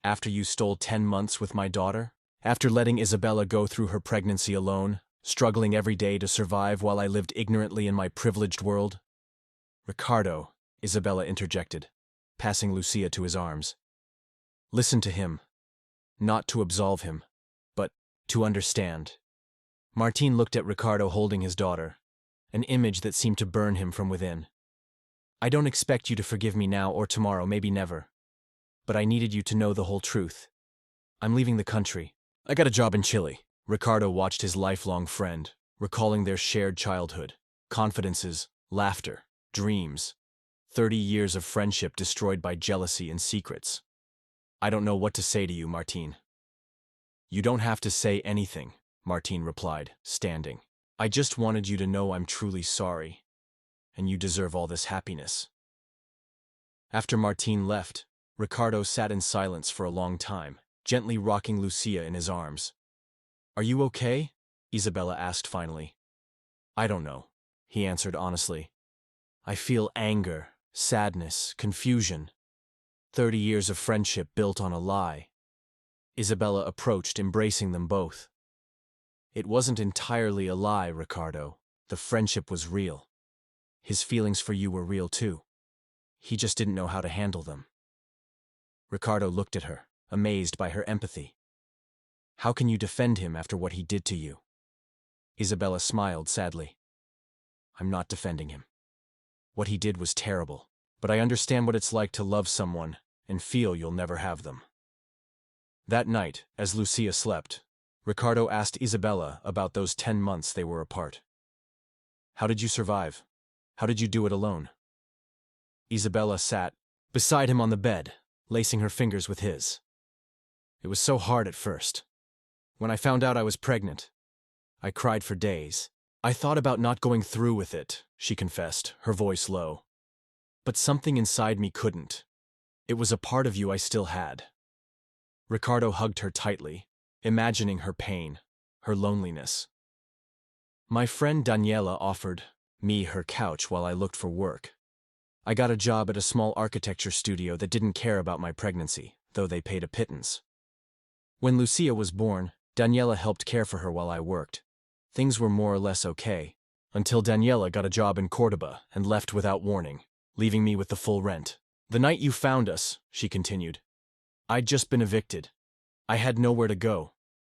After you stole 10 months with my daughter? After letting Isabella go through her pregnancy alone, struggling every day to survive while I lived ignorantly in my privileged world?" "Ricardo," Isabella interjected, passing Lucia to his arms. "Listen to him. Not to absolve him, but to understand." Martin looked at Ricardo holding his daughter, an image that seemed to burn him from within. "I don't expect you to forgive me now or tomorrow, maybe never. But I needed you to know the whole truth. I'm leaving the country. I got a job in Chile." Ricardo watched his lifelong friend, recalling their shared childhood, confidences, laughter, dreams. 30 years of friendship destroyed by jealousy and secrets. "I don't know what to say to you, Martin." "You don't have to say anything," Martin replied, standing. "I just wanted you to know I'm truly sorry, and you deserve all this happiness." After Martin left, Ricardo sat in silence for a long time, gently rocking Lucia in his arms. "Are you okay?" Isabella asked finally. "I don't know," he answered honestly. "I feel anger, sadness, confusion. 30 years of friendship built on a lie." Isabella approached, embracing them both. "It wasn't entirely a lie, Ricardo. The friendship was real. His feelings for you were real too. He just didn't know how to handle them." Ricardo looked at her, amazed by her empathy. "How can you defend him after what he did to you?" Isabella smiled sadly. "I'm not defending him. What he did was terrible, but I understand what it's like to love someone and feel you'll never have them." That night, as Lucia slept, Ricardo asked Isabella about those 10 months they were apart. "How did you survive? How did you do it alone?" Isabella sat beside him on the bed, lacing her fingers with his. "It was so hard at first. When I found out I was pregnant, I cried for days. I thought about not going through with it," she confessed, her voice low. "But something inside me couldn't. It was a part of you I still had." Ricardo hugged her tightly, imagining her pain, her loneliness. "My friend Daniela offered me her couch while I looked for work. I got a job at a small architecture studio that didn't care about my pregnancy, though they paid a pittance. When Lucia was born, Daniela helped care for her while I worked. Things were more or less okay, until Daniela got a job in Cordoba and left without warning, leaving me with the full rent. The night you found us," she continued, "I'd just been evicted. I had nowhere to go.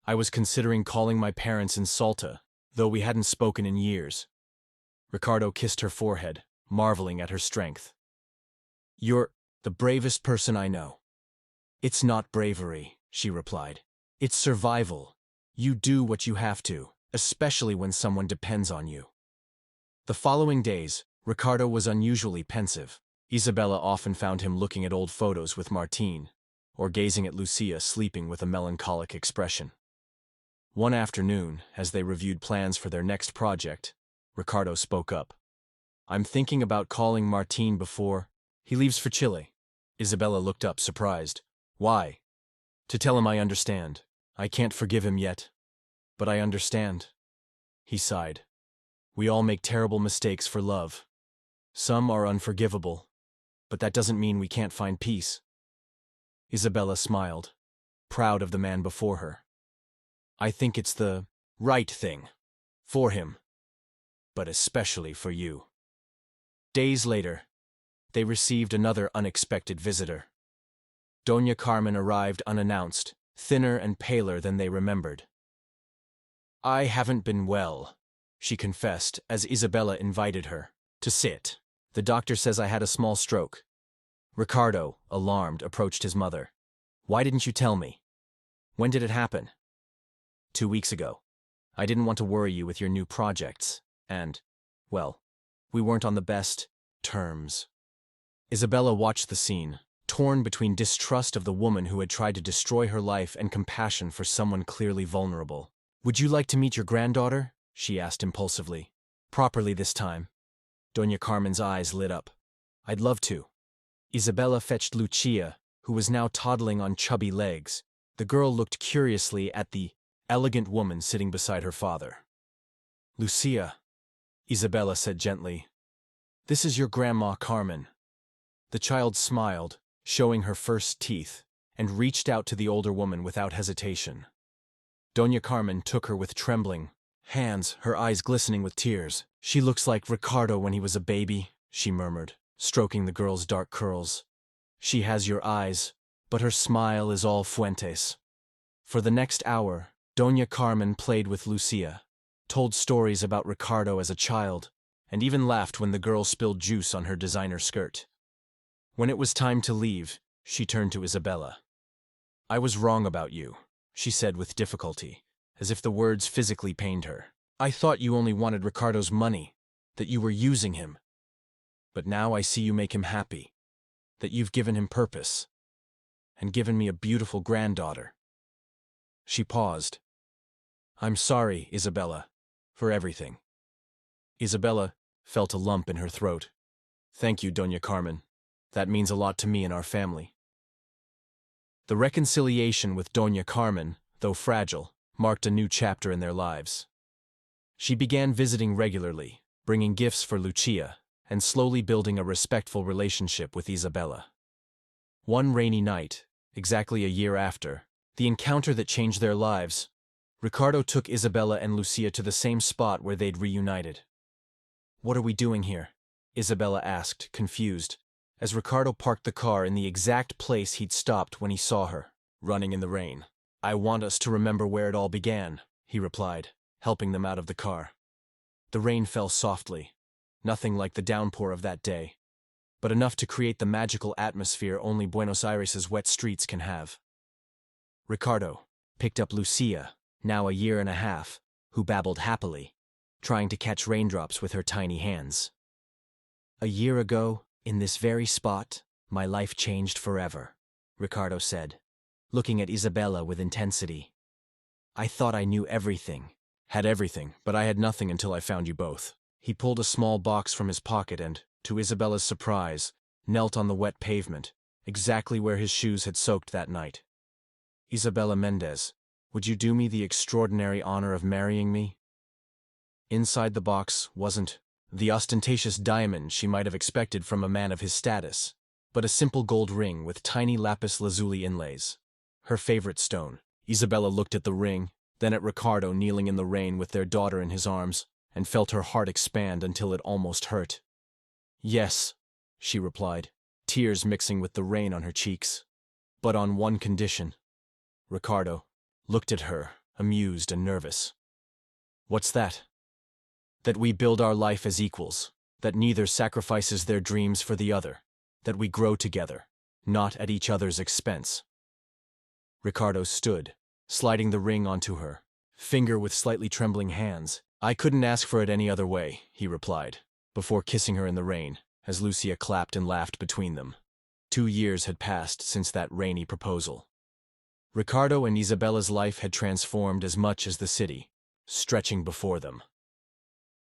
I was considering calling my parents in Salta, though we hadn't spoken in years." Ricardo kissed her forehead, marveling at her strength. "You're the bravest person I know." "It's not bravery," she replied. "It's survival. You do what you have to, especially when someone depends on you." The following days, Ricardo was unusually pensive. Isabella often found him looking at old photos with Martine, or gazing at Lucia sleeping with a melancholic expression. One afternoon, as they reviewed plans for their next project, Ricardo spoke up. "I'm thinking about calling Martine before he leaves for Chile." Isabella looked up, surprised. "Why?" "To tell him I understand. I can't forgive him yet, but I understand." He sighed. "We all make terrible mistakes for love. Some are unforgivable, but that doesn't mean we can't find peace." Isabella smiled, proud of the man before her. "I think it's the right thing. For him. But especially for you." Days later, they received another unexpected visitor. Doña Carmen arrived unannounced, thinner and paler than they remembered. "I haven't been well," she confessed as Isabella invited her to sit. "The doctor says I had a small stroke." Ricardo, alarmed, approached his mother. "Why didn't you tell me? When did it happen?" 2 weeks ago. I didn't want to worry you with your new projects, and, well, we weren't on the best terms." Isabella watched the scene, torn between distrust of the woman who had tried to destroy her life and compassion for someone clearly vulnerable. "Would you like to meet your granddaughter?" she asked impulsively. "Properly this time." Doña Carmen's eyes lit up. "I'd love to." Isabella fetched Lucia, who was now toddling on chubby legs. The girl looked curiously at the elegant woman sitting beside her father. "Lucia," Isabella said gently, "this is your Grandma Carmen." The child smiled, showing her first teeth, and reached out to the older woman without hesitation. Doña Carmen took her with trembling hands, her eyes glistening with tears. "She looks like Ricardo when he was a baby," she murmured, stroking the girl's dark curls. "She has your eyes, but her smile is all Fuentes." For the next hour, Doña Carmen played with Lucia, told stories about Ricardo as a child, and even laughed when the girl spilled juice on her designer skirt. When it was time to leave, she turned to Isabella. "I was wrong about you," she said with difficulty, as if the words physically pained her. "I thought you only wanted Ricardo's money, that you were using him. But now I see you make him happy, that you've given him purpose, and given me a beautiful granddaughter." She paused. "I'm sorry, Isabella, for everything." Isabella felt a lump in her throat. "Thank you, Doña Carmen. That means a lot to me and our family." The reconciliation with Doña Carmen, though fragile, marked a new chapter in their lives. She began visiting regularly, bringing gifts for Lucia, and slowly building a respectful relationship with Isabella. One rainy night, exactly a year after, the encounter that changed their lives, Ricardo took Isabella and Lucia to the same spot where they'd reunited. "What are we doing here?" Isabella asked, confused, as Ricardo parked the car in the exact place he'd stopped when he saw her, running in the rain. "I want us to remember where it all began," he replied, helping them out of the car. The rain fell softly, nothing like the downpour of that day, but enough to create the magical atmosphere only Buenos Aires's wet streets can have. Ricardo picked up Lucia, now a year and a half, who babbled happily, trying to catch raindrops with her tiny hands. "A year ago, in this very spot, my life changed forever," Ricardo said, looking at Isabella with intensity. "I thought I knew everything, had everything, but I had nothing until I found you both." He pulled a small box from his pocket and, to Isabella's surprise, knelt on the wet pavement, exactly where his shoes had soaked that night. "Isabella Mendez, would you do me the extraordinary honor of marrying me?" Inside the box wasn't the ostentatious diamond she might have expected from a man of his status, but a simple gold ring with tiny lapis lazuli inlays. Her favorite stone. Isabella looked at the ring, then at Ricardo kneeling in the rain with their daughter in his arms, and felt her heart expand until it almost hurt. "Yes," she replied, tears mixing with the rain on her cheeks. "But on one condition." Ricardo looked at her, amused and nervous. "What's that?" "That we build our life as equals, that neither sacrifices their dreams for the other, that we grow together, not at each other's expense." Ricardo stood, sliding the ring onto her, finger with slightly trembling hands, I couldn't ask for it any other way, he replied, before kissing her in the rain, as Lucia clapped and laughed between them. 2 years had passed since that rainy proposal. Ricardo and Isabella's life had transformed as much as the city, stretching before them.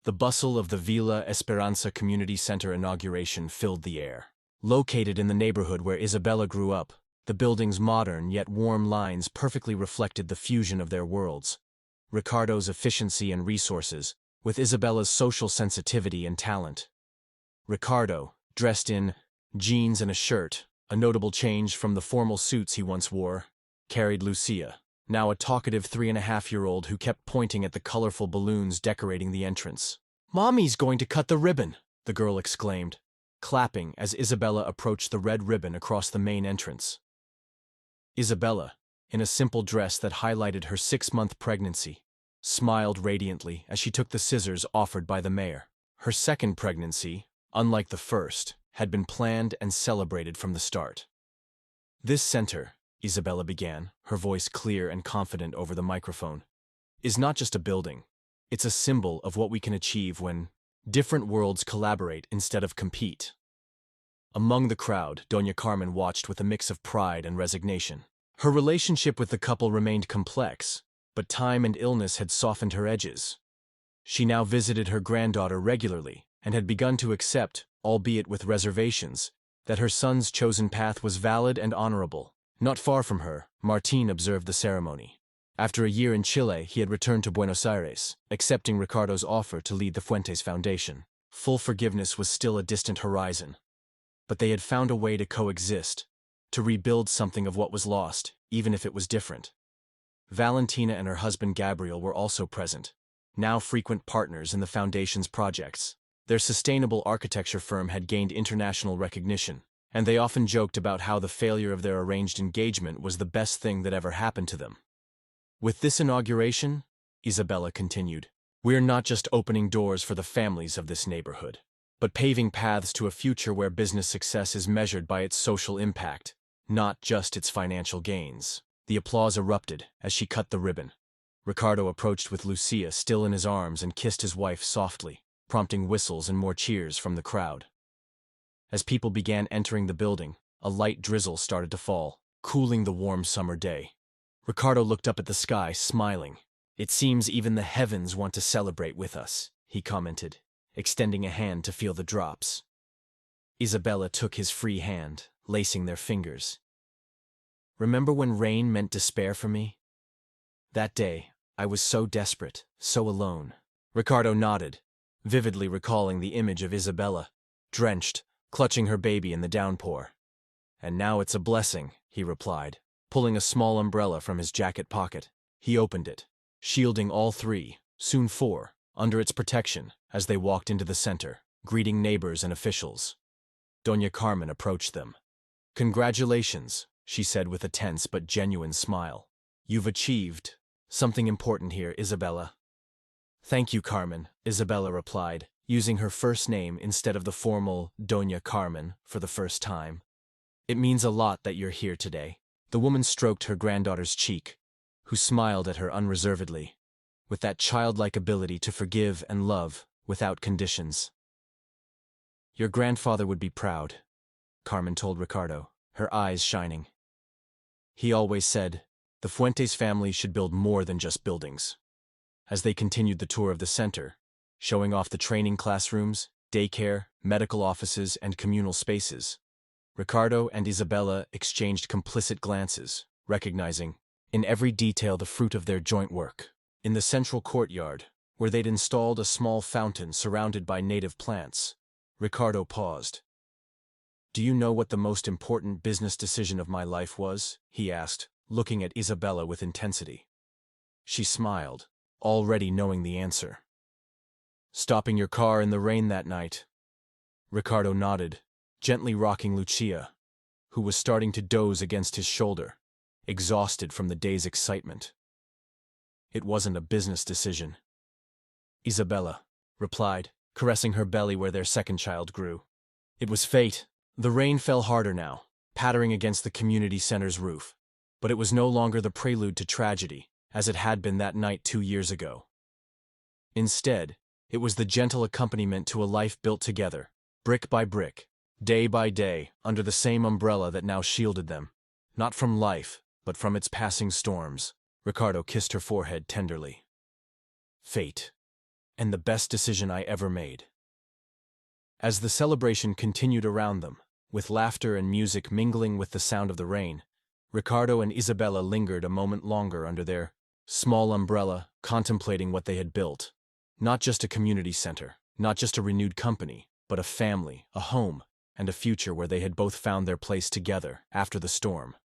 The bustle of the Villa Esperanza Community Center inauguration filled the air. Located in the neighborhood where Isabella grew up, the building's modern yet warm lines perfectly reflected the fusion of their worlds. Ricardo's efficiency and resources, with Isabella's social sensitivity and talent. Ricardo, dressed in jeans and a shirt, a notable change from the formal suits he once wore, carried Lucia, now a talkative 3.5-year-old who kept pointing at the colorful balloons decorating the entrance. "Mommy's going to cut the ribbon," the girl exclaimed, clapping as Isabella approached the red ribbon across the main entrance. Isabella, in a simple dress that highlighted her 6-month pregnancy, smiled radiantly as she took the scissors offered by the mayor. Her second pregnancy, unlike the first, had been planned and celebrated from the start. "This center," Isabella began, her voice clear and confident over the microphone, "is not just a building. It's a symbol of what we can achieve when different worlds collaborate instead of compete." Among the crowd, Doña Carmen watched with a mix of pride and resignation. Her relationship with the couple remained complex, but time and illness had softened her edges. She now visited her granddaughter regularly and had begun to accept, albeit with reservations, that her son's chosen path was valid and honorable. Not far from her, Martín observed the ceremony. After a year in Chile, he had returned to Buenos Aires, accepting Ricardo's offer to lead the Fuentes Foundation. Full forgiveness was still a distant horizon, but they had found a way to coexist, to rebuild something of what was lost, even if it was different. Valentina and her husband Gabriel were also present, now frequent partners in the foundation's projects. Their sustainable architecture firm had gained international recognition, and they often joked about how the failure of their arranged engagement was the best thing that ever happened to them. "With this inauguration," Isabella continued, "we're not just opening doors for the families of this neighborhood, but paving paths to a future where business success is measured by its social impact, not just its financial gains." The applause erupted as she cut the ribbon. Ricardo approached with Lucia still in his arms and kissed his wife softly, prompting whistles and more cheers from the crowd. As people began entering the building, a light drizzle started to fall, cooling the warm summer day. Ricardo looked up at the sky, smiling. "It seems even the heavens want to celebrate with us," he commented, extending a hand to feel the drops. Isabella took his free hand, lacing their fingers. "Remember when rain meant despair for me? That day, I was so desperate, so alone." Ricardo nodded, vividly recalling the image of Isabella, drenched, clutching her baby in the downpour. "And now it's a blessing," he replied, pulling a small umbrella from his jacket pocket. He opened it, shielding all 3, soon 4, under its protection as they walked into the center, greeting neighbors and officials. Doña Carmen approached them. "Congratulations," she said with a tense but genuine smile. "You've achieved something important here, Isabella." "Thank you, Carmen," Isabella replied, using her first name instead of the formal Doña Carmen for the first time. "It means a lot that you're here today." The woman stroked her granddaughter's cheek, who smiled at her unreservedly, with that childlike ability to forgive and love without conditions. "Your grandfather would be proud," Carmen told Ricardo, her eyes shining. "He always said, the Fuentes family should build more than just buildings." As they continued the tour of the center, showing off the training classrooms, daycare, medical offices, and communal spaces, Ricardo and Isabella exchanged complicit glances, recognizing, in every detail, the fruit of their joint work. In the central courtyard, where they'd installed a small fountain surrounded by native plants, Ricardo paused. "Do you know what the most important business decision of my life was?" he asked, looking at Isabella with intensity. She smiled, already knowing the answer. "Stopping your car in the rain that night." Ricardo nodded, gently rocking Lucia, who was starting to doze against his shoulder, exhausted from the day's excitement. "It wasn't a business decision," Isabella replied, caressing her belly where their second child grew. "It was fate." The rain fell harder now, pattering against the community center's roof, but it was no longer the prelude to tragedy, as it had been that night 2 years ago. Instead, it was the gentle accompaniment to a life built together, brick by brick, day by day, under the same umbrella that now shielded them. Not from life, but from its passing storms. Ricardo kissed her forehead tenderly. Fate. And the best decision I ever made. As the celebration continued around them, with laughter and music mingling with the sound of the rain, Ricardo and Isabella lingered a moment longer under their small umbrella, contemplating what they had built. Not just a community center, not just a renewed company, but a family, a home, and a future where they had both found their place together after the storm.